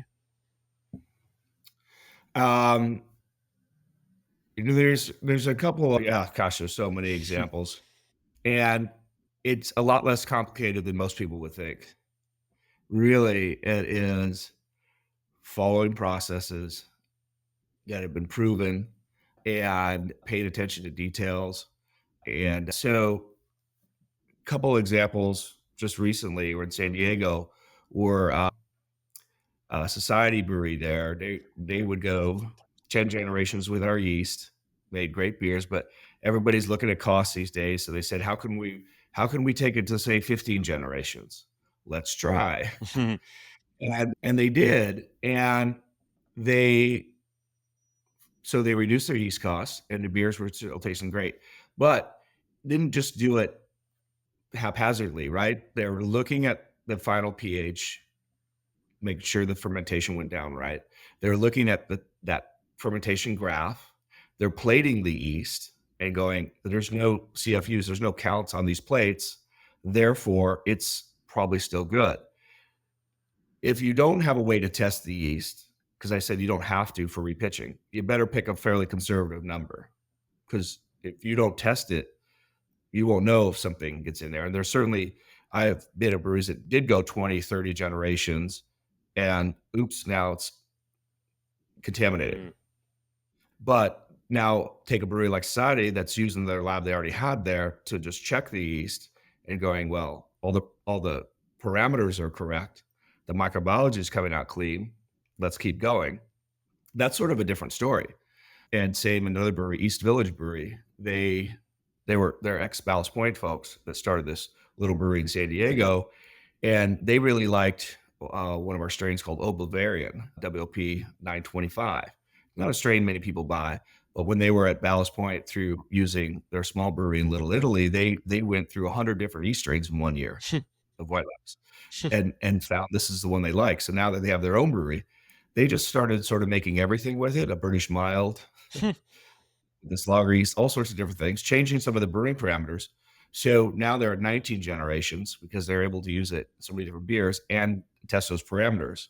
um there's a couple of, yeah, gosh, there's so many examples, and it's a lot less complicated than most people would think. Really, it is following processes that have been proven and paying attention to details. And so, a couple examples just recently were in San Diego, were Society Brewery there. They would go 10 generations with our yeast, made great beers, but everybody's looking at costs these days. So they said, how can we take it to say 15 generations? Let's try. And they did. And they they reduced their yeast costs and the beers were still tasting great. But didn't just do it haphazardly, right? They were looking at the final pH, making sure the fermentation went down right. They're looking at that fermentation graph. They're plating the yeast and going, there's no CFUs, there's no counts on these plates. Therefore, it's probably still good. If you don't have a way to test the yeast, because I said you don't have to for repitching, you better pick a fairly conservative number. Because if you don't test it, you won't know if something gets in there. And there's certainly, I have been at breweries that did go 20, 30 generations and oops, now it's contaminated. Mm, But now take a brewery like Society that's using their lab they already had there to just check the yeast and going, well, all the parameters are correct. The microbiology is coming out clean. Let's keep going. That's sort of a different story. And same another brewery, East Village Brewery. They're ex Ballast Point folks that started this little brewery in San Diego, And they really liked one of our strains called Old Bavarian, WLP 925. Not a strain many people buy, but when they were at Ballast Point through using their small brewery in Little Italy, they went through 100 different yeast strains in 1 year of white labs and found this is the one they like. So now that they have their own brewery, they just started sort of making everything with it, a British mild, this lager yeast, all sorts of different things, changing some of the brewing parameters. So now there are 19 generations because they're able to use it in so many different beers and test those parameters.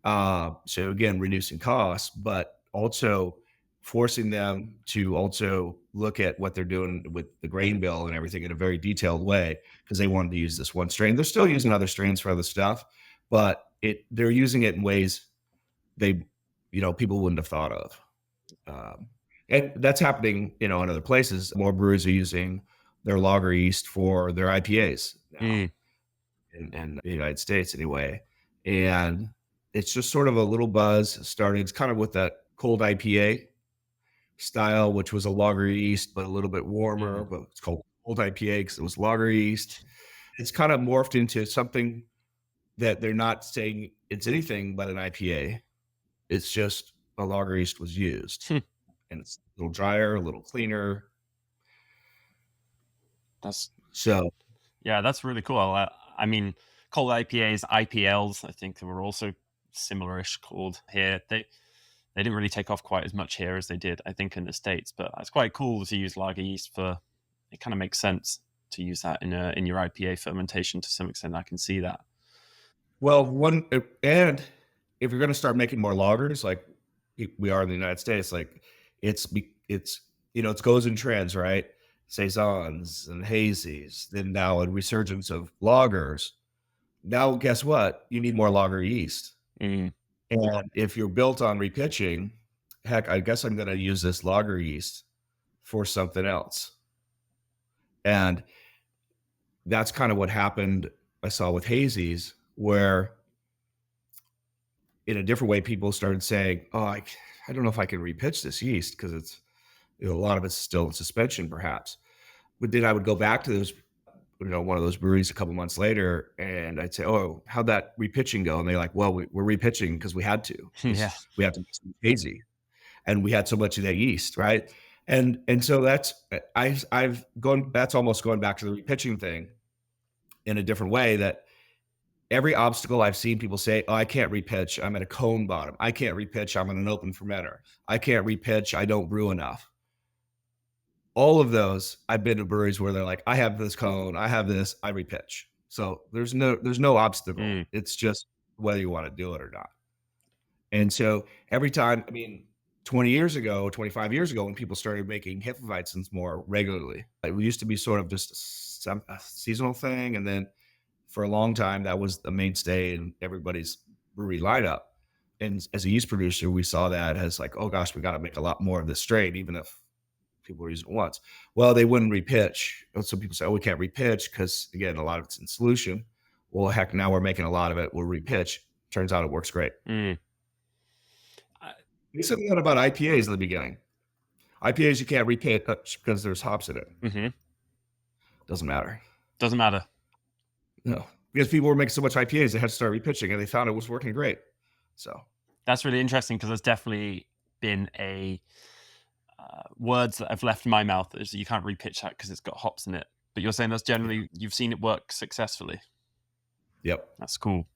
So again, reducing costs, but also forcing them to also look at what they're doing with the grain bill and everything in a very detailed way because they wanted to use this one strain. They're still using other strains for other stuff, but they're using it in ways they, people wouldn't have thought of. Um, and that's happening, in other places. More brewers are using their lager yeast for their IPAs now Mm. in the United States anyway. And it's just sort of a little buzz started. It's kind of with that cold IPA style, which was a lager yeast, but a little bit warmer, Mm. but it's called cold IPA because it was lager yeast. It's kind of morphed into something that they're not saying it's anything but an IPA. It's just a lager yeast was used and it's a little drier, a little cleaner. That's So, Yeah, that's really cool. I mean, cold IPAs, IPLs, I think they were also similar-ish called here. They didn't really take off quite as much here as they did, I think, in the States. But it's quite cool to use lager yeast for. It kind of makes sense to use that in your IPA fermentation to some extent. I can see that. well, and if you're going to start making more lagers, like we are in the United States, like it's it goes in trends, right? Saisons and hazies, then now a resurgence of lagers. Now, guess what? You need more lager yeast, Mm. and if you're built on repitching, heck, I guess I'm going to use this lager yeast for something else, and that's kind of what happened. I saw with hazies, where in a different way, people started saying, "Oh, I don't know if I can repitch this yeast because it's a lot of it's still in suspension, perhaps." But then I would go back to those, one of those breweries a couple months later, and I'd say, "Oh, how'd that repitching go?" And they're like, "Well, we're repitching because we had to Yeah. because we have to make some hazy, and we had so much of that yeast, right?" And so I've gone. That's almost going back to the repitching thing in a different way. That every obstacle I've seen people say, "Oh, I can't repitch. I'm at a cone bottom. I can't repitch. I'm in an open fermenter. I can't repitch. I don't brew enough." All of those, I've been to breweries where they're like, "I have this cone. I have this. I repitch." So there's no obstacle. Mm. It's just whether you want to do it or not. And so every time, 20 years ago, 25 years ago, when people started making Hefeweizens more regularly, it used to be sort of just a seasonal thing, and then for a long time, that was the mainstay in everybody's brewery lineup. And as a yeast producer, we saw that as like, oh gosh, we got to make a lot more of this strain, even if people were using it once. Well, they wouldn't repitch. Some people say, oh, we can't repitch because, again, a lot of it's in solution. Well, heck, now we're making a lot of it. We'll repitch. Turns out it works great. Mm. I- They said that about IPAs in the beginning. IPAs, you can't repitch because there's hops in it. Mhm. Doesn't matter. Doesn't matter. No, because people were making so much IPAs, they had to start repitching, and they found it was working great. So, That's really interesting because there's definitely been words that have left my mouth is you can't repitch that because it's got hops in it. But you're saying that's generally you've seen it work successfully. yep, That's cool.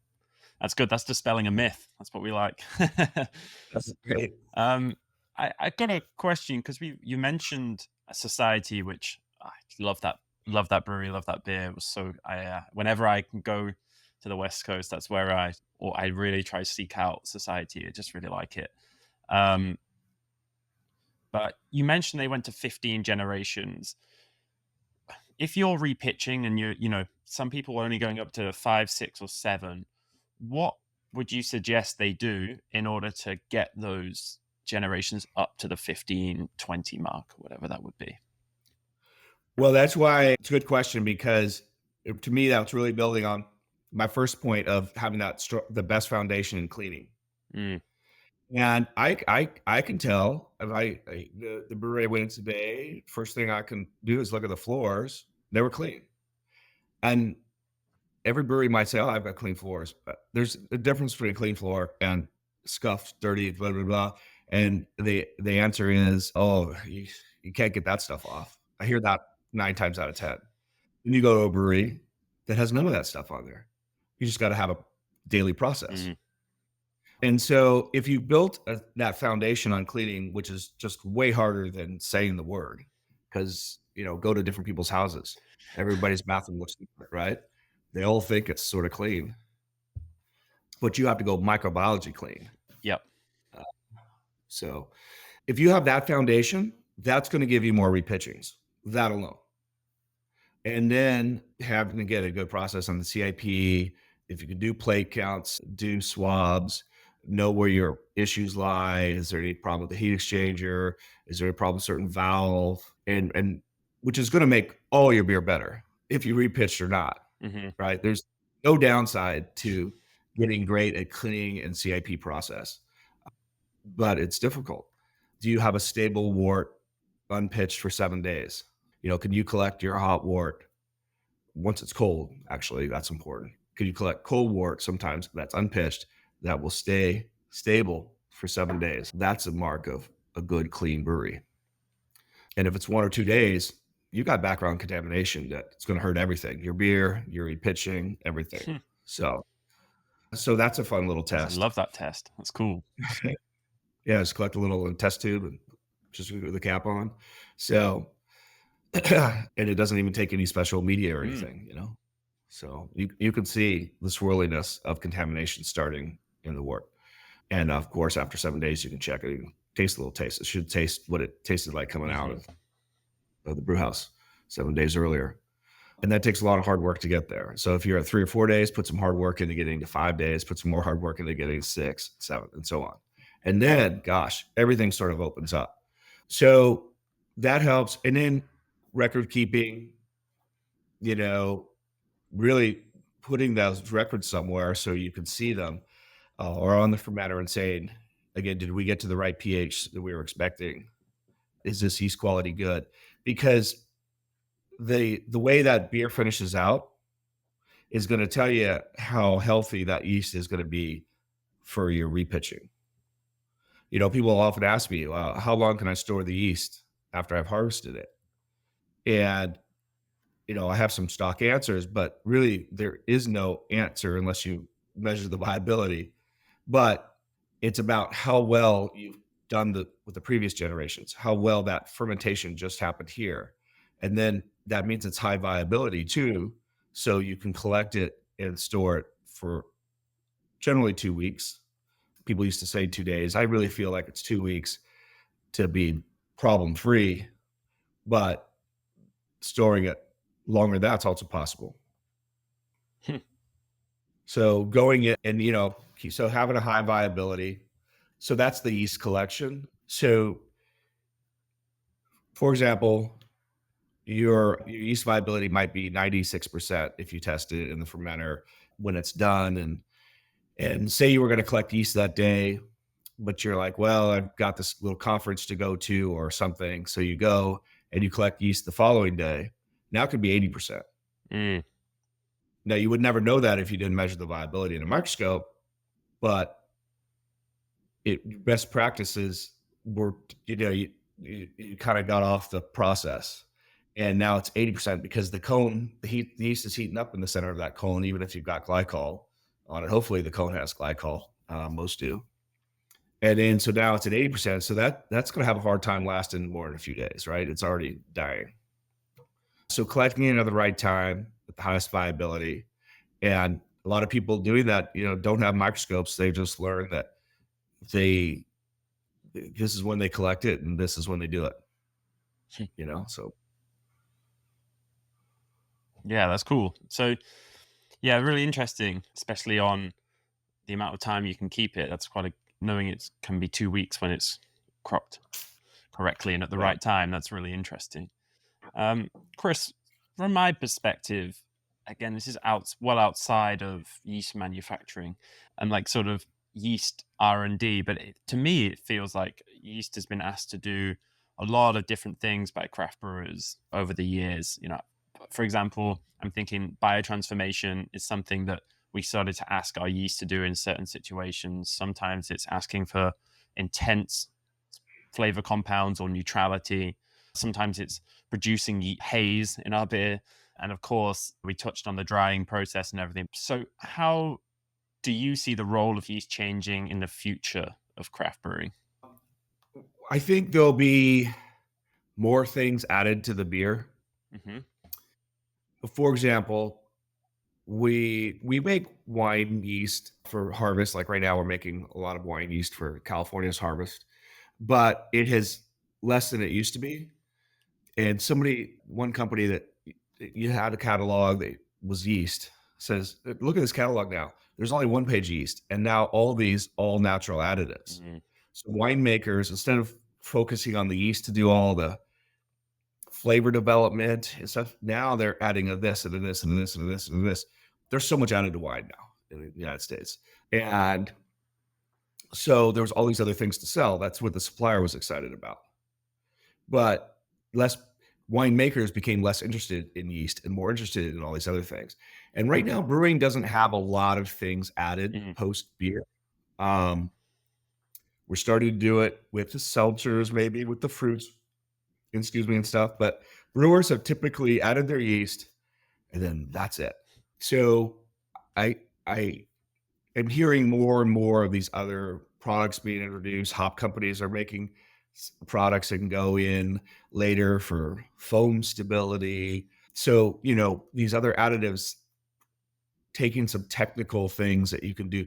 That's good. That's dispelling a myth. That's what we like. that's great. um, I got a question because you mentioned a society, which I love that brewery, love that beer. It was so whenever I can go to the West Coast, that's where I really try to seek out society. I just really like it. Um, but you mentioned they went to 15 generations. If you're repitching and some people are only going up to 5, 6, or 7, what would you suggest they do in order to get those generations up to the 15, 20 mark, whatever that would be? Well, that's why it's a good question because to me, that's really building on my first point of having the best foundation in cleaning. Mm. And I can tell if the brewery I went into today, first thing I can do is look at the floors. They were clean. And every brewery might say, "Oh, I've got clean floors," but there's a difference between a clean floor and scuffed, dirty, blah blah blah. And the answer is, "Oh, you can't get that stuff off." I hear that 9 times out of 10. Then you go to a brewery that has none of that stuff on there. You just got to have a daily process. Mhm. And so if you built that foundation on cleaning, which is just way harder than saying the word, because, go to different people's houses. Everybody's bathroom looks different, right? They all think it's sort of clean, but you have to go microbiology clean. Yep. Uh, so if you have that foundation, that's going to give you more repitchings, that alone. And then having to get a good process on the CIP, if you can do plate counts, do swabs, know where your issues lie. Is there any problem with the heat exchanger? Is there a problem with a certain valve? And which is going to make all your beer better if you repitched or not, Hmm. right? There's no downside to getting great at cleaning and CIP process, but it's difficult. Do you have a stable wort unpitched for 7 days? Can you collect your hot wort once it's cold? Actually, that's important. Can you collect cold wort sometimes that's unpitched that will stay stable for 7 days? That's a mark of a good clean brewery. And if it's 1 or 2 days, you got background contamination that it's going to hurt everything, your beer, your repitching, everything. So, so that's a fun little I test. love that test. That's cool. Yeah, just collect a little test tube and just with the cap on. So, and it doesn't even take any special media or Mm. anything. So you can see the swirliness of contamination starting in the wort. And of course, after 7 days, you can check it. You can taste a little taste. It should taste what it tasted like coming out Hmm. of the brew house 7 days earlier. And that takes a lot of hard work to get there. So if you're at 3 or 4 days, put some hard work into getting to 5 days, put some more hard work into getting to 6, 7, and so on. And then, gosh, everything sort of opens up. So that helps. And then record keeping, you know, really putting those records somewhere so you can see them, or on the fermenter and saying, again, did we get to the right pH that we were expecting? Is this yeast quality good? Because the way that beer finishes out is going to tell you how healthy that yeast is going to be for your repitching. People often ask me, how long can I store the yeast after I've harvested it? And I have some stock answers, but really there is no answer unless you measure the viability. But it's about how well you've done with the previous generations, how well that fermentation just happened here. And then that means it's high viability too. So you can collect it and store it for generally 2 weeks. People used to say 2 days. I really feel like it's 2 weeks to be problem free, but storing it longer, that's also possible. So going in and, so having a high viability. So that's the yeast collection. So for example, your yeast viability might be 96% if you test it in the fermenter when it's done. And say you were going to collect yeast that day, but you're like, well, I've got this little conference to go to or something. So you go and you collect yeast the following day. Now it could be 80%. Mm. Now you would never know that if you didn't measure the viability in a microscope, but best practices were, you kind of got off the process, and now it's 80% because the yeast is heating up in the center of that cone, even if you've got glycol on it. Hopefully the cone has glycol. Most do. And then, so now it's at 80%. So that's going to have a hard time lasting more than a few days, right? It's already dying. So collecting it at the right time with the highest viability. And a lot of people doing that, don't have microscopes. They just learn that they this is when they collect it and this is when they do it. So Yeah, that's cool. So, yeah, really interesting, especially on the amount of time you can keep it. That's quite a knowing it can be 2 weeks when it's cropped correctly and at the yeah. right time. That's really interesting. Chris, from my perspective, again, this is well outside of yeast manufacturing and like sort of yeast R&D, but to me, it feels like yeast has been asked to do a lot of different things by craft brewers over the years. For example, I'm thinking biotransformation is something that we started to ask our yeast to do in certain situations. Sometimes it's asking for intense flavor compounds or neutrality. Sometimes it's producing haze in our beer. And of course, we touched on the drying process and everything. So, how do you see the role of yeast changing in the future of craft brewing? I think there'll be more things added to the beer. Hmm. For example, we make wine yeast for harvest. Like right now, we're making a lot of wine yeast for California's harvest, but it has less than it used to be. And one company that you had a catalog that was yeast says, look at this catalog now. There's only one page yeast, and now all natural additives. Hmm. So winemakers, instead of focusing on the yeast to do all the flavor development and stuff, now they're adding a this and a this and a this and a this and a this. There's so much added to wine now in the United States. And so there was all these other things to sell. That's what the supplier was excited about. But less winemakers became less interested in yeast and more interested in all these other things. And right now, brewing doesn't have a lot of things added Hmm. post beer. Um, we're starting to do it with the seltzers, maybe with the fruits, excuse me, and stuff. But brewers have typically added their yeast, and then that's it. So I I am hearing more and more of these other products being introduced. Hop companies are making products that can go in later for foam stability. So, these other additives, taking some technical things that you can do.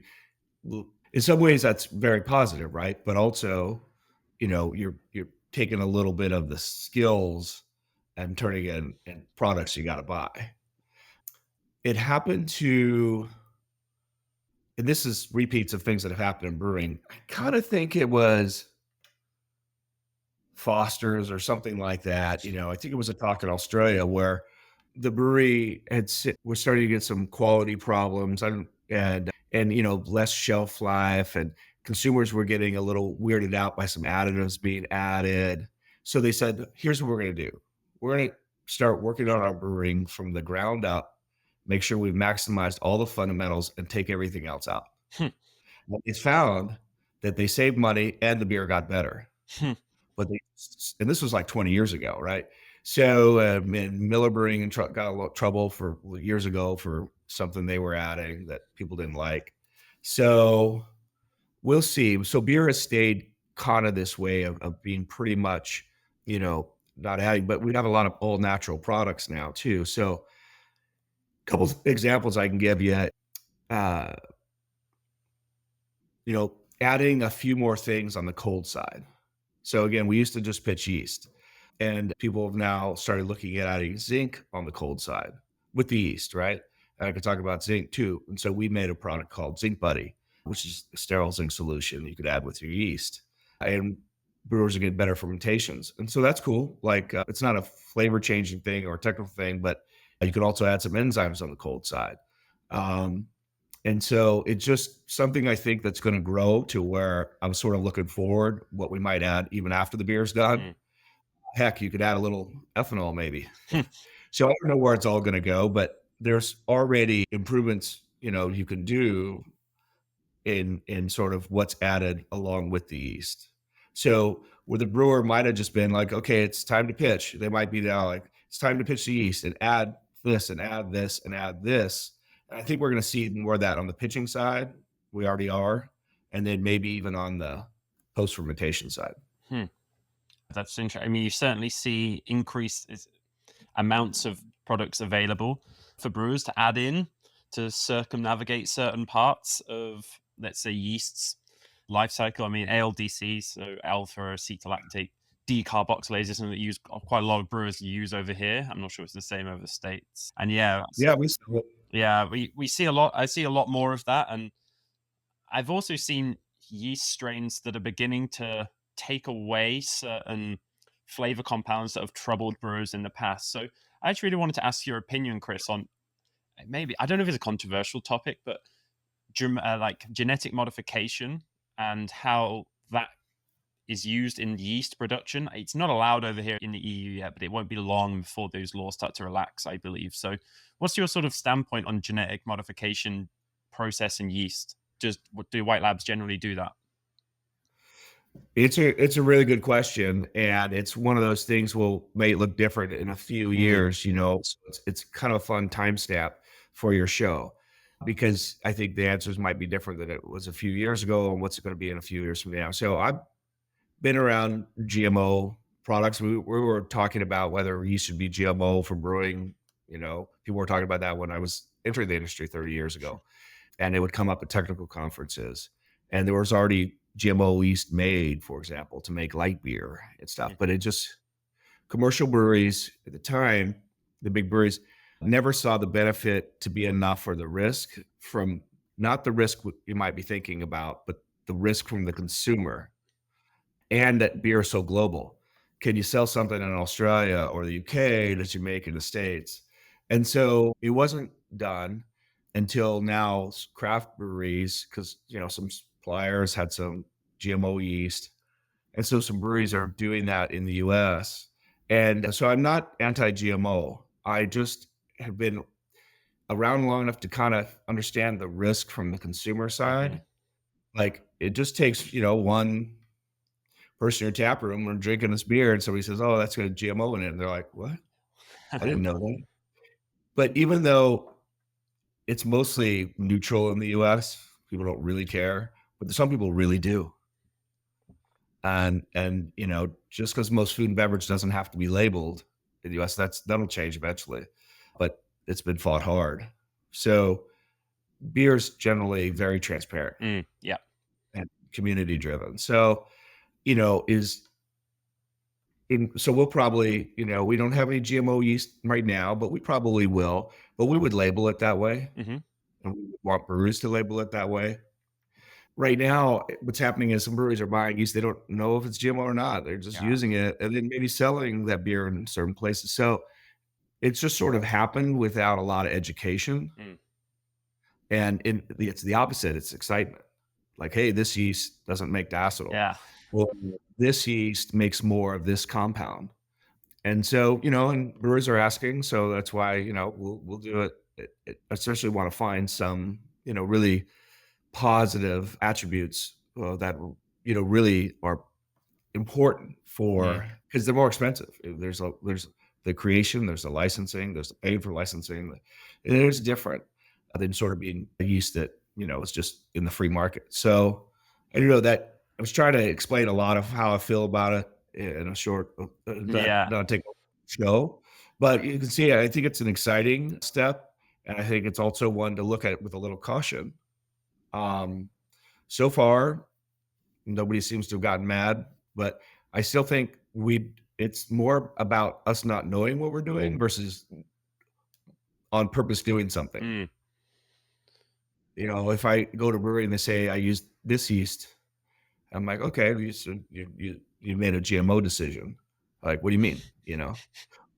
In some ways, that's very positive, right? But also, you're taking a little bit of the skills and turning it in products you got to buy. It happened to, and this is repeats of things that have happened in brewing. I kind of think it was Foster's or something like that. I think it was a talk in Australia where the brewery was starting to get some quality problems and less shelf life, and consumers were getting a little weirded out by some additives being added. So they said, here's what we're going to do. We're going to start working on our brewing from the ground up, make sure we've maximized all the fundamentals and take everything else out. Hmm. Well, it's found that they saved money and the beer got better. Hmm. But and this was like 20 years ago, right? So, and Miller Brewing got a lot of trouble for years ago for something they were adding that people didn't like. So we'll see. So beer has stayed kind of this way of being pretty much, not adding, but we have a lot of all natural products now too. So a couple of examples I can give you, uh, adding a few more things on the cold side. So again, we used to just pitch yeast, and people have now started looking at adding zinc on the cold side with the yeast, right? And I could talk about zinc too. And so we made a product called Zinc Buddy, which is a sterile zinc solution you could add with your yeast. And brewers are getting better fermentations. And so that's cool. Like it's not a flavor changing thing or a technical thing, but you can also add some enzymes on the cold side. Um, and so it's just something I think that's going to grow to where I'm sort of looking forward what we might add even after the beer's done. Hmm. Heck, you could add a little ethanol maybe. Hmm. So I don't know where it's all going to go, but there's already improvements, you can do in sort of what's added along with the yeast. So where the brewer might have just been like, okay, it's time to pitch. They might be now like, it's time to pitch the yeast and add this and add this and add this. And I think we're going to see more of that on the pitching side. We already are. And then maybe even on the post fermentation side. Hmm. That's interesting. I mean, you certainly see increased amounts of products available for brewers to add in to circumnavigate certain parts of, let's say, yeast's life cycle. I mean, ALDC, so alpha acetolactate decarboxylase is something that quite a lot of brewers use over here. I'm not sure it's the same over the States. And Yeah, we still, we see a lot. I see a lot more of that. And I've also seen yeast strains that are beginning to take away certain flavor compounds that have troubled brewers in the past. So I actually really wanted to ask your opinion, Chris, on maybe, I don't know if it's a controversial topic, but like genetic modification and how that is used in yeast production. It's not allowed over here in the EU yet, but it won't be long before those laws start to relax, I believe. So, what's your sort of standpoint on genetic modification process in yeast? Do white labs generally do that? It's a really good question, and it's one of those things will may look different in a few Mm, years, you know? So it's kind of a fun timestamp for your show because I think the answers might be different than it was a few years ago and what's it gonna be in a few years from now. So I've been around GMO products. We were talking about whether yeast should be GMO for brewing, you know? People were talking about that when I was entering the industry 30 years ago, and it would come up at technical conferences. And there was already GMO yeast made, for example, to make light beer and stuff. mm, But it just commercial breweries at the time, the big breweries, never saw the benefit to be enough for the risk from not the risk you might be thinking about, but the risk from the consumer and that beer is so global. Can you sell something in Australia or the UK that you make in the States? And so it wasn't done until now craft breweries, because you know, some suppliers had some GMO yeast. And so some breweries are doing that in the US. And so I'm not anti-GMO. I just have been around long enough to kind of understand the risk from the consumer mhm. side. Like it just takes, you know, one person in your tap room and drinking this beer, and somebody says, "Oh, that's got a GMO in it." And they're like, "What? I didn't know that." But even though it's mostly neutral in the US, people don't really care, but some people really do. And you know, just because most food and beverage doesn't have to be labeled in the US, that'll change eventually. But it's been fought hard. So beer's generally very transparent Yeah. and community driven. So, you know, so we'll probably, you know, we don't have any GMO yeast right now, but we probably will. But we would label it that way, Hmm. and we want brewers to label it that way. Right now, what's happening is some breweries are buying yeast. They don't know if it's GMO or not. They're just Yeah. using it and then maybe selling that beer in certain places. So it's just sort of happened without a lot of education. Mm, And it's the opposite. It's excitement. Like, hey, this yeast doesn't make diacetyl. yeah. Well, this yeast makes more of this compound. And so, you know, and brewers are asking, so that's why, you know, we'll do it. I especially want to find some, you know, really positive attributes that, you know, really are important Mm, for because they're more expensive. There's the creation, there's the licensing, there's the paying for licensing. And it's different than sort of being a yeast that, you know, is just in the free market. So, and you know that I was trying to explain a lot of how I feel about it in a short, yeah. not take a show, but you can see, I think it's an exciting step, and I think it's also one to look at with a little caution. Um, so far, nobody seems to have gotten mad, but I still think it's more about us not knowing what we're doing versus on purpose doing something. Mm, You know, if I go to a brewery and they say I use this yeast, I'm like, okay, you made a GMO decision. Like, what do you mean? You know,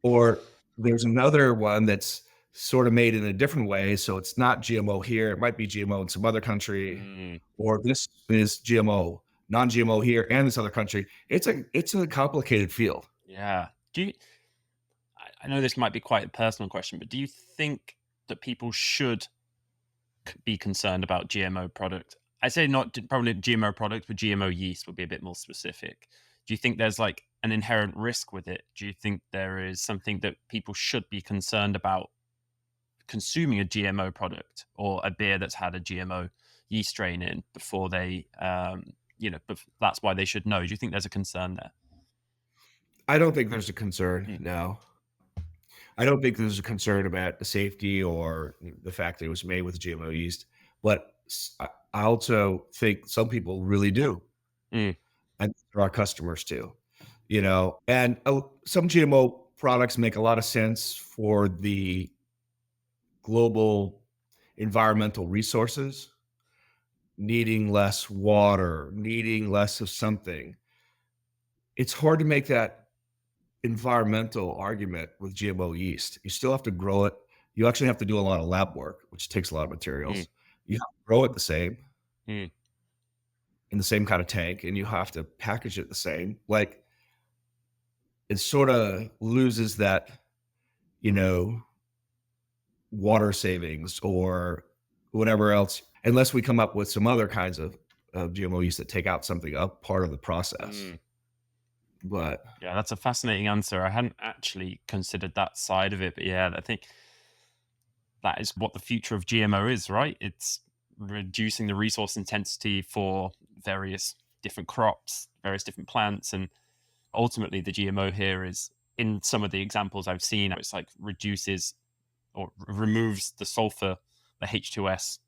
or there's another one that's sort of made in a different way, so it's not GMO here. It might be GMO in some other country, mm, or this is GMO, non-GMO here and this other country. It's a complicated field. yeah. Do you, I know this might be quite a personal question, but do you think that people should be concerned about GMO product? I say not probably GMO product, but GMO yeast would be a bit more specific. Do you think there's like an inherent risk with it? Do you think there is something that people should be concerned about consuming a GMO product or a beer that's had a GMO yeast strain in before they, that's why they should know? Do you think there's a concern there? I don't think there's a concern. Mm, No, I don't think there's a concern about the safety or the fact that it was made with GMO yeast. But I also think some people really do, mm, and our customers too. You know, and some GMO products make a lot of sense for the global environmental resources, needing less water, needing less of something. It's hard to make that environmental argument with GMO yeast. You still have to grow it. You actually have to do a lot of lab work, which takes a lot of mm, materials. You have to grow it the same. mm. in the same kind of tank and you have to package it the same, like it sort of loses that, you know, water savings or whatever else, unless we come up with some other kinds of GMO yeast that take out something up part of the process. Mm. But Yeah, that's a fascinating answer. I hadn't actually considered that side of it, but yeah, I think that is what the future of GMO is, right? It's reducing the resource intensity for various different crops, various different plants, and ultimately the GMO here is, in some of the examples I've seen, it's like reduces or removes the sulfur, the H2S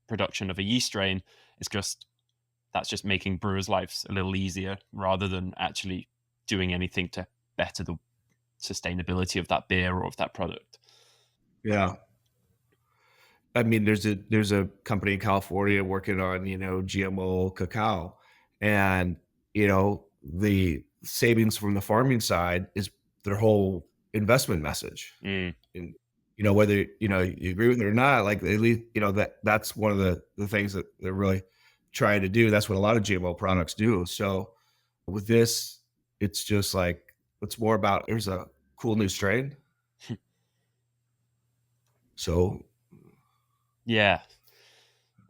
production of a yeast strain. It's just that's just making brewers' lives a little easier rather than actually doing anything to better the sustainability of that beer or of that product. yeah, I mean, there's a company in California working on, GMO cacao, and, the savings from the farming side is their whole investment message. Mm, And, whether, you agree with it or not, like, at least, that's one of the things that they're really trying to do. That's what a lot of GMO products do. So with this, it's just like, it's more about, here's a cool new strain. So yeah.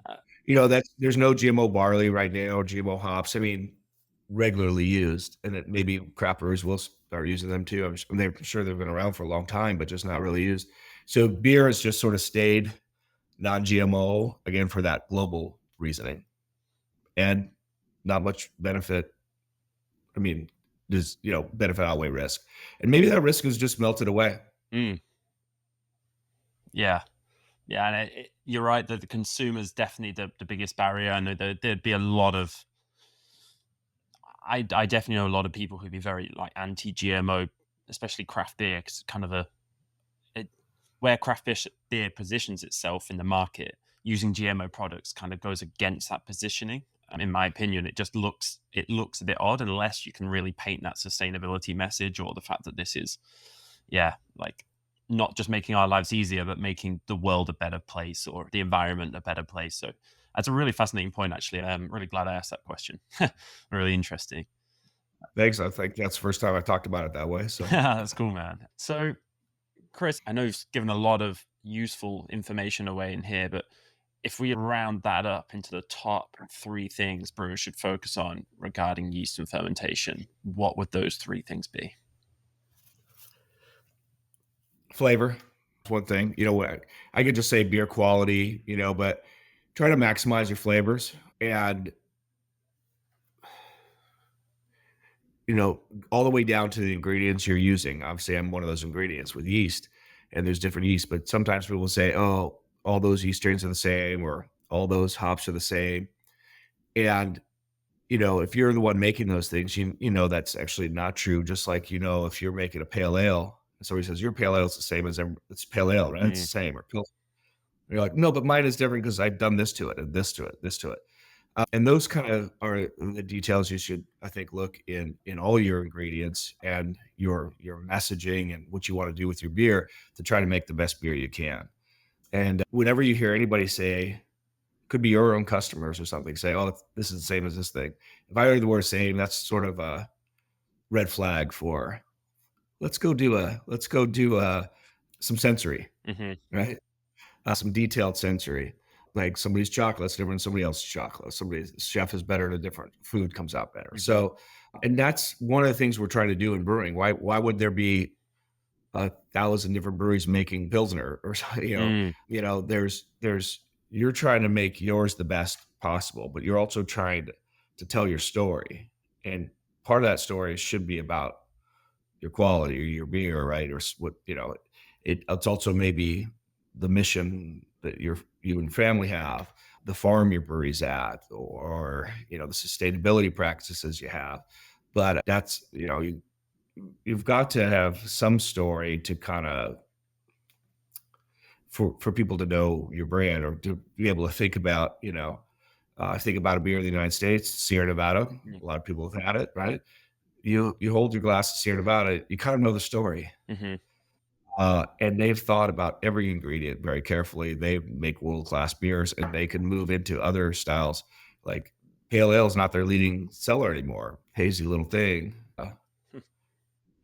Uh, That's there's no GMO barley right now or GMO hops. I mean, regularly used, and that maybe craft brewers will start using them too. They're sure they've been around for a long time, but just not really used. So beer has just sort of stayed non-GMO again for that global reasoning, and not much benefit. I mean, does benefit outweigh risk, and maybe that risk is just melted away. mm, yeah. Yeah, and you're right that the consumer's definitely the biggest barrier. I know there'd be a lot of I definitely know a lot of people who'd be very like anti-GMO, especially craft beer, because kind of it, where beer positions itself in the market, using GMO products kind of goes against that positioning. In my opinion, it looks a bit odd unless you can really paint that sustainability message or the fact that this is, yeah, like not just making our lives easier, but making the world a better place or the environment a better place. So that's a really fascinating point, actually. I'm really glad I asked that question. Really interesting. Thanks. I think that's the first time I talked about it that way. So That's cool, man. So, Chris, I know you've given a lot of useful information away in here, but if we round that up into the top three things brewers should focus on regarding yeast and fermentation, what would those three things be? flavor, one thing. What I could just say beer quality, but try to maximize your flavors and you know, all the way down to the ingredients you're using. Obviously, I'm one of those ingredients with yeast, and there's different yeast, but sometimes people will say, "Oh, all those yeast strains are the same," or "All those hops are the same." And if you're the one making those things, that's actually not true. Just like if you're making a pale ale, and somebody says your pale ale is the same as it's pale ale, right? It's Mm, the same. Or you're like, no, but mine is different because I've done this to it and this to it, this to it. And those kind of are the details you should, I think, look in all your ingredients and your messaging and what you want to do with your beer to try to make the best beer you can. And whenever you hear anybody say, could be your own customers or something, say, "Oh, this is the same as this thing." If I hear the word "same," that's sort of a red flag for let's go do some sensory, hmm right? Some detailed sensory. Like somebody's chocolate's different than somebody else's chocolate. Somebody's chef is better at a different food comes out better. hmm So, and that's one of the things we're trying to do in brewing. Why would there be 1,000 different breweries making Pilsner or mm, there's you're trying to make yours the best possible, but you're also trying to tell your story. And part of that story should be about your quality or your beer, right? Or what, it's also maybe the mission that you and family have, the farm your brewery's at, or, the sustainability practices you have. But that's, you've got to have some story to kind of for people to know your brand or to be able to think about, think about a beer in the United States, Sierra Nevada. mm, A lot of people have had it, right? You hold your glass of Sierra Nevada, you kind of know the story. hmm And they've thought about every ingredient very carefully. They make world class beers, and they can move into other styles like Pale ale is not their leading seller anymore. Hazy little thing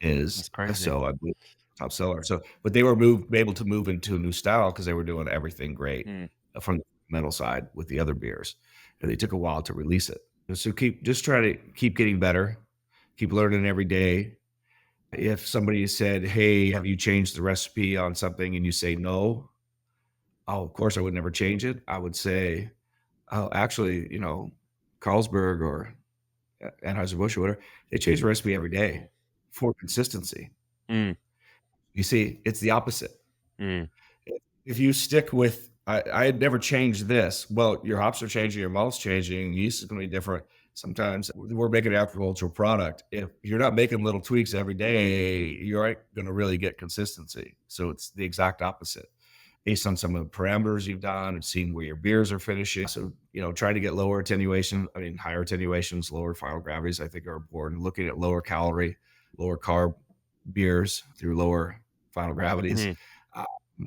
is That's crazy. so I believe top seller. So, but they were able to move into a new style because they were doing everything great Mm, from the metal side with the other beers, and they took a while to release it. And so just try to keep getting better, keep learning every day. If somebody said, "Hey, have you changed the recipe on something?" and you say no, oh, of course I would never change it. I would say, "Oh, actually, Carlsberg or Anheuser-Busch or whatever, they change the recipe every day for consistency." mm, You see, it's the opposite. mm, If you stick with, I had never changed this. Well, your hops are changing, your malt's changing, yeast is going to be different. Sometimes we're making an agricultural product. If you're not making little tweaks every day, you aren't going to really get consistency. So it's the exact opposite based on some of the parameters you've done and seeing where your beers are finishing. So, trying to get lower attenuation, higher attenuations, lower final gravities, I think are important. Looking at lower calorie, lower carb beers through lower final gravities mm, uh,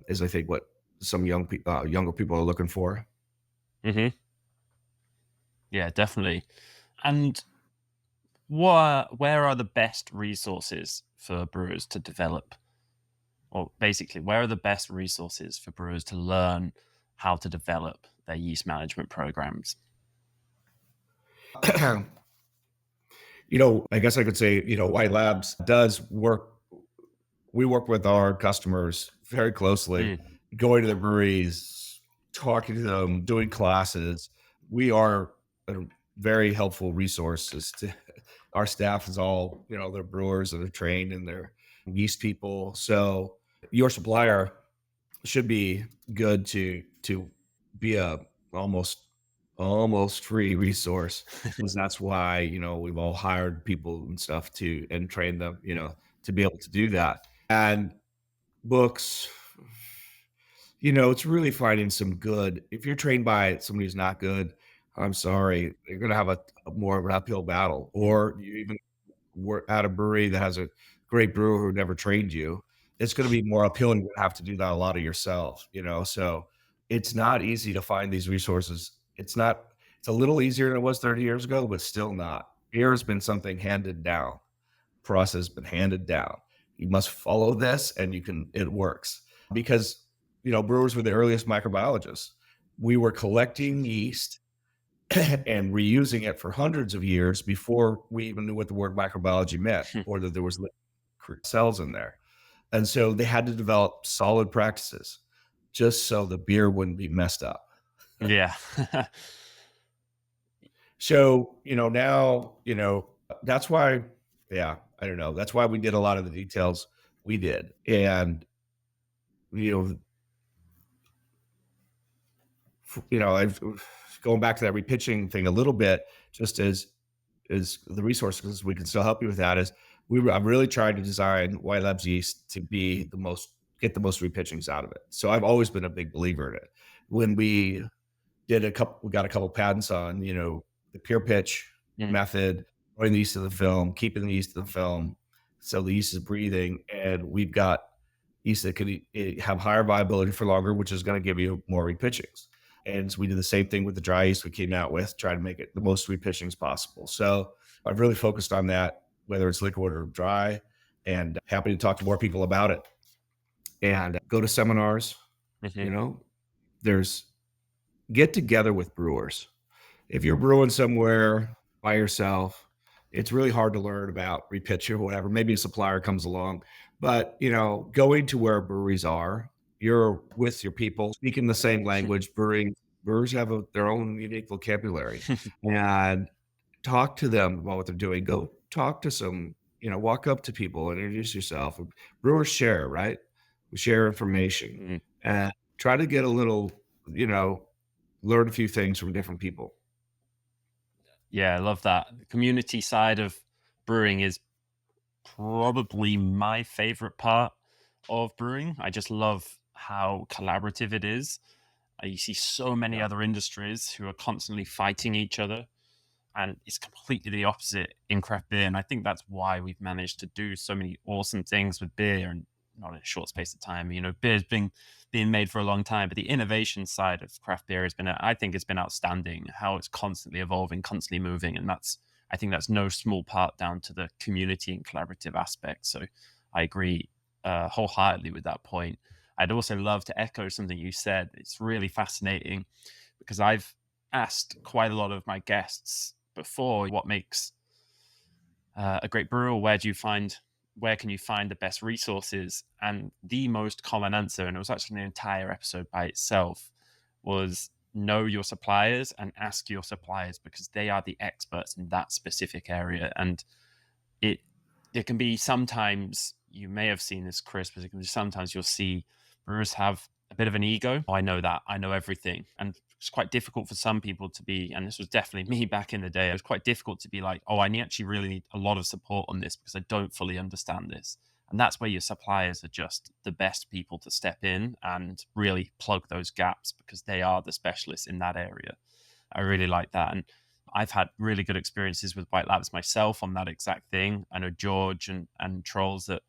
is, I think, what some younger people are looking for. hmm. Yeah, definitely. And where are the best resources for brewers to develop? Or basically, where are the best resources for brewers to learn how to develop their yeast management programs? I guess I could say, White Labs does work. We work with our customers very closely, Mm, going to the breweries, talking to them, doing classes. We are a very helpful resources to our staff is all, they're brewers that are trained and they're yeast people. So your supplier should be good to be a almost almost free resource because that's why we've all hired people and stuff to and train them to be able to do that. And books, it's really finding some good. If you're trained by somebody who's not good, I'm sorry, you're gonna have a more of an uphill battle. Or you even work at a brewery that has a great brewer who never trained you, it's gonna be more uphill and you have to do that a lot of yourself. So it's not easy to find these resources. It's a little easier than it was 30 years ago, but still not. Beer has been something handed down. Process has been handed down. You must follow this and it works. Because brewers were the earliest microbiologists. We were collecting yeast and reusing it for hundreds of years before we even knew what the word microbiology meant or that there was cells in there. And so they had to develop solid practices just so the beer wouldn't be messed up. yeah. So, now, that's why, yeah, I don't know. That's why we did a lot of the details we did. And, you know, I've going back to that repitching thing a little bit, just as is the resources we can still help you with that is I'm really trying to design White Labs yeast to be get the most repitchings out of it. So I've always been a big believer in it. When we got a couple patents on, the pure pitch Mm, method, throwing the yeast to the film, keeping the yeast to the film. So the yeast is breathing and we've got yeast that could have higher viability for longer, which is going to give you more repitchings. And so we did the same thing with the dry yeast we came out with, try to make it the most repitchings possible. So I've really focused on that, whether it's liquid or dry, and happy to talk to more people about it and go to seminars. mhm. You know, there's get together with brewers. If you're brewing somewhere by yourself, it's really hard to learn about repitch or whatever. Maybe a supplier comes along, but going to where breweries are, you're with your people, speaking the same language. Brewers have their own unique vocabulary, and talk to them about what they're doing. Go talk to some, walk up to people and introduce yourself. Brewers share, right? We share information Mm. and try to get a little, you know, learn a few things from different people. Yeah, I love that. The community side of brewing is probably my favorite part of brewing. I just love how collaborative it is. You see so many Yeah. other industries who are constantly fighting each other, and it's completely the opposite in craft beer. And I think that's why we've managed to do so many awesome things with beer and not in a short space of time. Beer's been being made for a long time, but the innovation side of craft beer has been, I think, it's been outstanding. How it's constantly evolving, constantly moving, and I think that's no small part down to the community and collaborative aspect. So I agree wholeheartedly with that point. I'd also love to echo something you said. It's really fascinating because I've asked quite a lot of my guests before what makes a great brewer. Where can you find the best resources? And the most common answer, and it was actually an entire episode by itself, was know your suppliers and ask your suppliers because they are the experts in that specific area. And it there can be sometimes, you may have seen this, Chris, but it can be sometimes you'll see brewers have a bit of an ego. I know that, I know everything. And it's quite difficult for some people to be, and this was definitely me back in the day, it was quite difficult to be like, oh, actually really need a lot of support on this because I don't fully understand this. And that's where your suppliers are just the best people to step in and really plug those gaps because they are the specialists in that area. I really like that. And I've had really good experiences with White Labs myself on that exact thing. I know George and Trolls at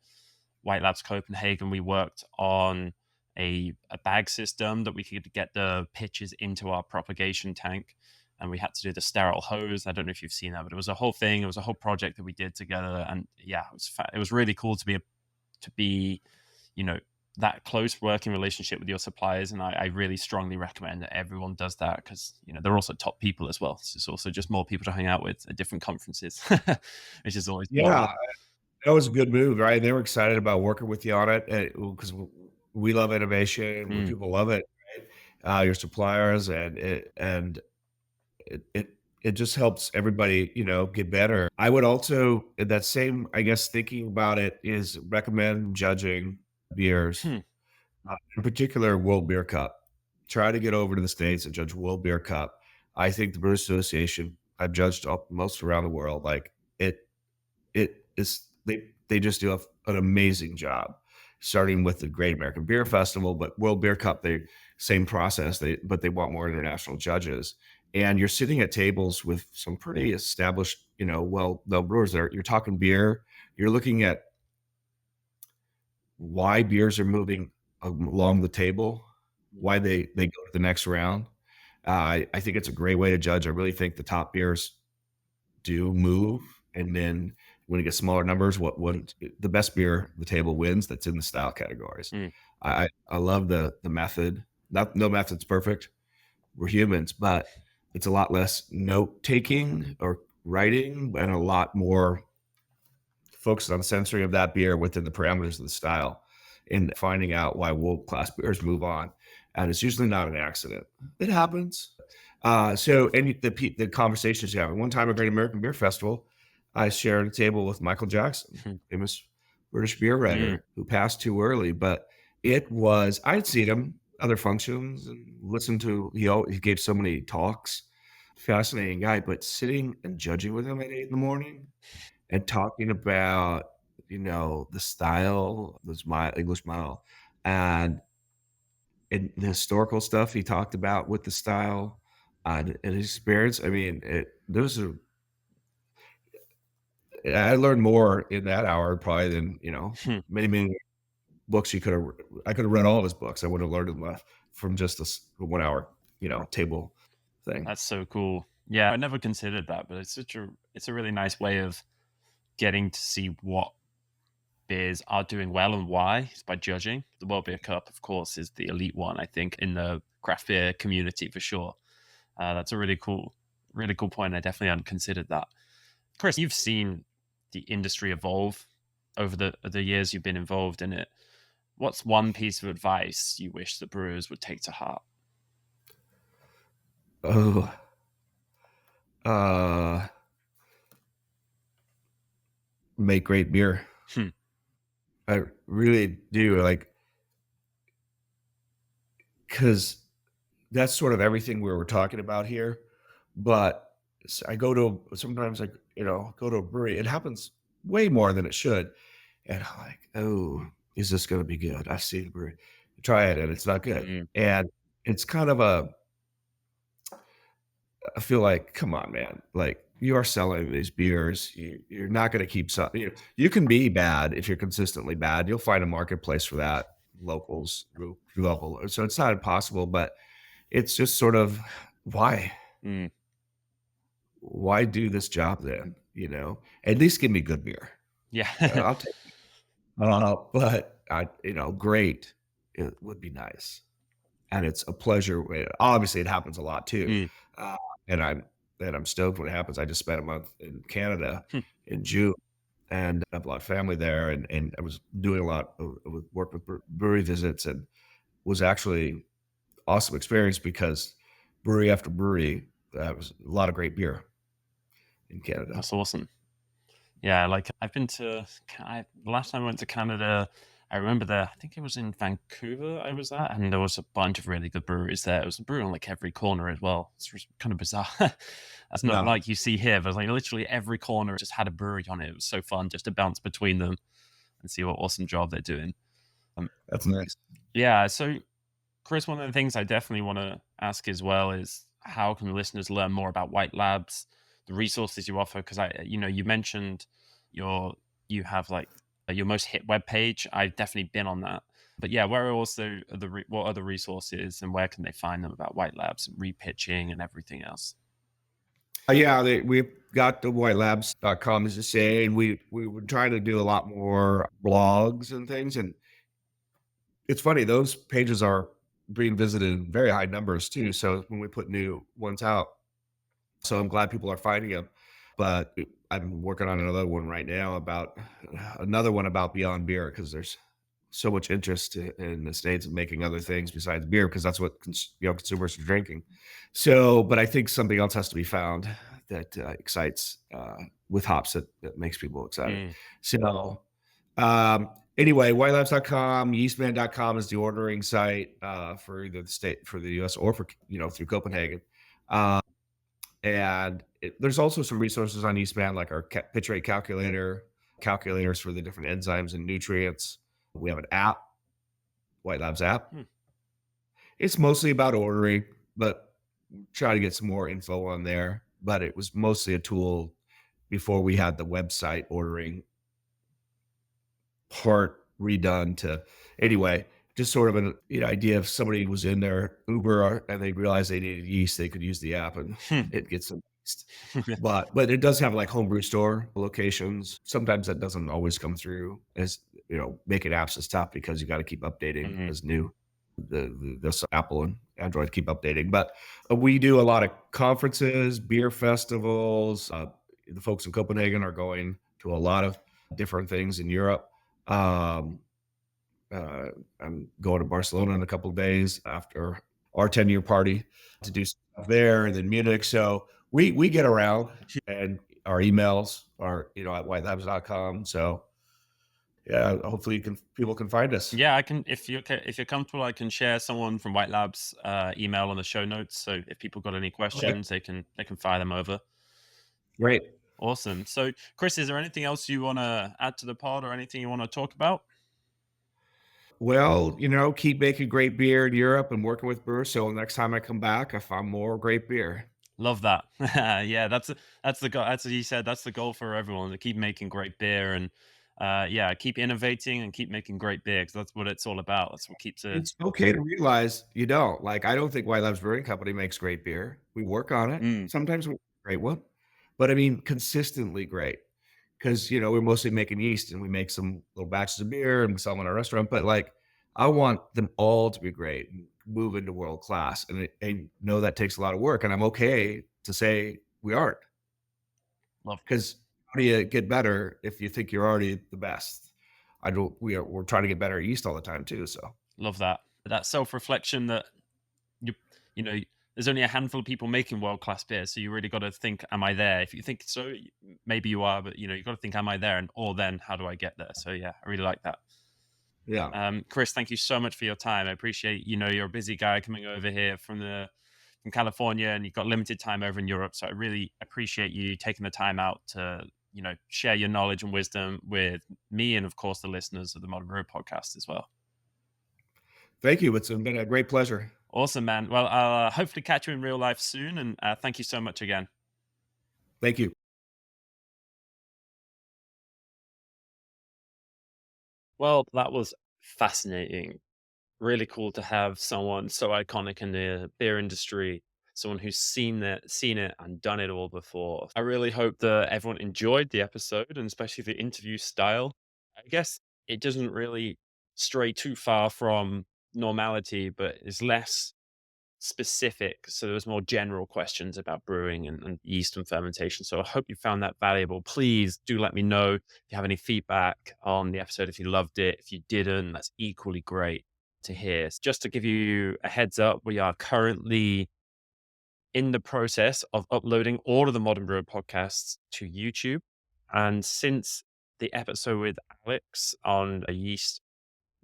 White Labs Copenhagen, we worked on a bag system that we could get the pitches into our propagation tank. And we had to do the sterile hose. I don't know if you've seen that, but it was a whole thing. It was a whole project that we did together. And yeah, it was really cool to be, you know, that close working relationship with your suppliers. And I really strongly recommend that everyone does that because, they're also top people as well. So it's also just more people to hang out with at different conferences, which is always Yeah, that was a good move, right? They were excited about working with you on it, because we love innovation, when fun. people love it, right? Your suppliers and it it just helps everybody, get better. I would also in that same, I guess, thinking about it is recommend judging beers, Hmm. in particular World Beer Cup. Try to get over to the States and judge World Beer Cup. I think the Brewers Association, I've judged most around the world, like, it is they just do an amazing job, starting with the Great American Beer Festival, but World Beer Cup, they same process, but they want more international judges. And you're sitting at tables with some pretty established, well-known brewers there. You're talking beer, you're looking at why beers are moving along the table, why they go to the next round. I think it's a great way to judge. I really think the top beers do move, and then when you get smaller numbers, what the best beer the table wins that's in the style categories. Mm. I love the method. Not no method's perfect. We're humans, but it's a lot less note taking or writing and a lot more focused on the sensory of that beer within the parameters of the style and finding out why world class beers move on. And it's usually not an accident. It happens. The conversations you have. One time at Great American Beer Festival, I shared a table with Michael Jackson, Hmm. famous British beer Mm. writer who passed too early. But I'd seen him other functions and listened to, he gave so many talks. Fascinating guy, but sitting and judging with him at 8 in the morning and talking about, the style, this my English mile, and the historical stuff he talked about with the style, and his experience. I mean, I learned more in that hour probably than, Hmm. many, many books I could have read all of his books. I would have learned enough from just this 1 hour, table thing. That's so cool. Yeah, I never considered that, but it's a really nice way of getting to see what beers are doing well and why is by judging. The World Beer Cup, of course, is the elite one, I think, in the craft beer community for sure. That's a really cool point. I definitely hadn't considered that. Chris, you've seen the industry evolve over the years you've been involved in it. What's one piece of advice you wish the brewers would take to heart? Oh, uh, make great beer. Hmm. I really do, like, because that's sort of everything we were talking about here. But I go to sometimes, like, go to a brewery. It happens way more than it should. And I'm like, oh, is this going to be good? I see the brewery. Try it and it's not good. Mm. And it's kind of I feel like, come on, man. Like, you are selling these beers. You're not going to keep selling. You can be bad if you're consistently bad. You'll find a marketplace for that, locals, local. So it's not impossible, but it's just sort of why? Mm. Why do this job then? At least give me good beer. Yeah. I'll take. But great. It would be nice, and it's a pleasure. Obviously, it happens a lot too, Mm. uh, and I'm stoked when it happens. I just spent a month in Canada Hmm. in June, and I have a lot of family there, and I was doing a lot of work with brewery visits, and was actually awesome experience because brewery after brewery, was a lot of great beer in Canada. That's awesome. Yeah, like I've been to the last time I went to Canada, I remember there, I think it was in Vancouver I was at, and there was a bunch of really good breweries there. It was a brewery on like every corner as well. It's just kind of bizarre. That's not Yeah, like you see here, but like literally every corner just had a brewery on it. It was so fun just to bounce between them and see what awesome job they're doing. Um, that's nice. yeah, so Chris, one of the things I definitely want to ask as well is how can listeners learn more about White Labs, the resources you offer? Because you mentioned your you have like your most hit web page. I've definitely been on that, but yeah, where are also what other resources and where can they find them about White Labs and repitching and everything else? Yeah, we've got the whitelabs.com, as you say, and we were trying to do a lot more blogs and things. And it's funny, those pages are being visited in very high numbers too. So when we put new ones out, so I'm glad people are finding them. But I'm working on another one right now about Beyond Beer because there's so much interest in the states of making other things besides beer because that's what consumers are drinking. So, but I think something else has to be found that excites with hops that makes people excited. Mm. So, anyway, whitelabs.com, yeastman.com is the ordering site for either the state for the US or for through Copenhagen. Uh, and there's also some resources on Eastman, like our pitch rate calculators for the different enzymes and nutrients. We have an app, White Labs app. Hmm. It's mostly about ordering, but try to get some more info on there. But it was mostly a tool before we had the website ordering part redone to anyway, just sort of an idea if somebody was in their Uber and they realized they needed yeast, they could use the app and it gets some yeast. But it does have like homebrew store locations. Sometimes that doesn't always come through as making apps is tough because you got to keep updating Mhm. as new. The Apple and Android keep updating, but we do a lot of conferences, beer festivals. The folks in Copenhagen are going to a lot of different things in Europe. um, uh, I'm going to Barcelona in a couple of days after our 10-year party to do stuff there, and then Munich. So we get around, and our emails are at whitelabs.com. So yeah, hopefully people can find us. Yeah, I can if you're comfortable, I can share someone from White Labs email on the show notes. So if people got any Okay, questions, they can fire them over. great. Awesome. So, Chris, is there anything else you want to add to the pod or anything you want to talk about? Well, keep making great beer in Europe and working with brewers. So next time I come back, I find more great beer. Love that. Yeah, that's the goal. That's what you said. That's the goal for everyone to keep making great beer and yeah, keep innovating and keep making great beer because that's what it's all about. That's what keeps it. It's okay to realize you don't. Like, I don't think White Labs Brewing Company makes great beer. We work on it. Mm, Sometimes we make a great one, but I mean, consistently great. Because we're mostly making yeast and we make some little batches of beer and we sell them in our restaurant. But like, I want them all to be great and move into world class. And know that takes a lot of work. And I'm okay to say we aren't. love Because how do you get better if you think you're already the best? I don't. We're trying to get better at yeast all the time too. So. love that. That self reflection that you you know there's only a handful of people making world class beer, so you really got to think, am I there? If you think so, maybe you are, but you got to think, am I there? And or then how do I get there? So yeah, I really like that. Yeah. Chris, thank you so much for your time. I appreciate, you're a busy guy coming over here from California and you've got limited time over in Europe. So I really appreciate you taking the time out to, share your knowledge and wisdom with me and of course the listeners of the Modern Brewer podcast as well. Thank you. It's been a great pleasure. Awesome, man. Well, I'll hopefully catch you in real life soon. And thank you so much again. Thank you. Well, that was fascinating. Really cool to have someone so iconic in the beer industry, someone who's seen it and done it all before. I really hope that everyone enjoyed the episode and especially the interview style. I guess it doesn't really stray too far from normality, but is less specific. So there was more general questions about brewing and yeast and fermentation. So I hope you found that valuable. Please do let me know if you have any feedback on the episode. If you loved it, if you didn't, that's equally great to hear. Just to give you a heads up, we are currently in the process of uploading all of the Modern Brewer podcasts to YouTube. And since the episode with Alex on a yeast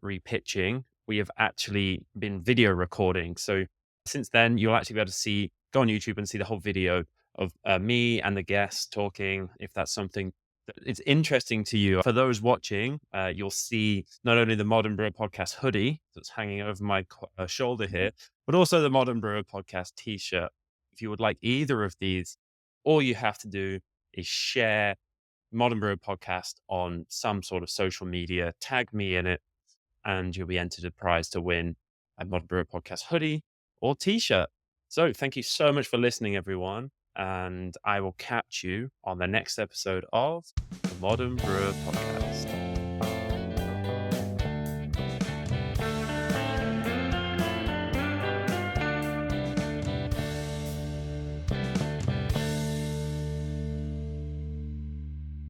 repitching, we have actually been video recording. So since then, you'll actually be able to go on YouTube and see the whole video of me and the guests talking, if that's something that is interesting to you. For those watching, you'll see not only the Modern Brewer Podcast hoodie that's hanging over my shoulder here, but also the Modern Brewer Podcast t-shirt. If you would like either of these, all you have to do is share Modern Brewer Podcast on some sort of social media, tag me in it, and you'll be entered a prize to win a Modern Brewer Podcast hoodie or t-shirt. So thank you so much for listening, everyone. And I will catch you on the next episode of the Modern Brewer Podcast.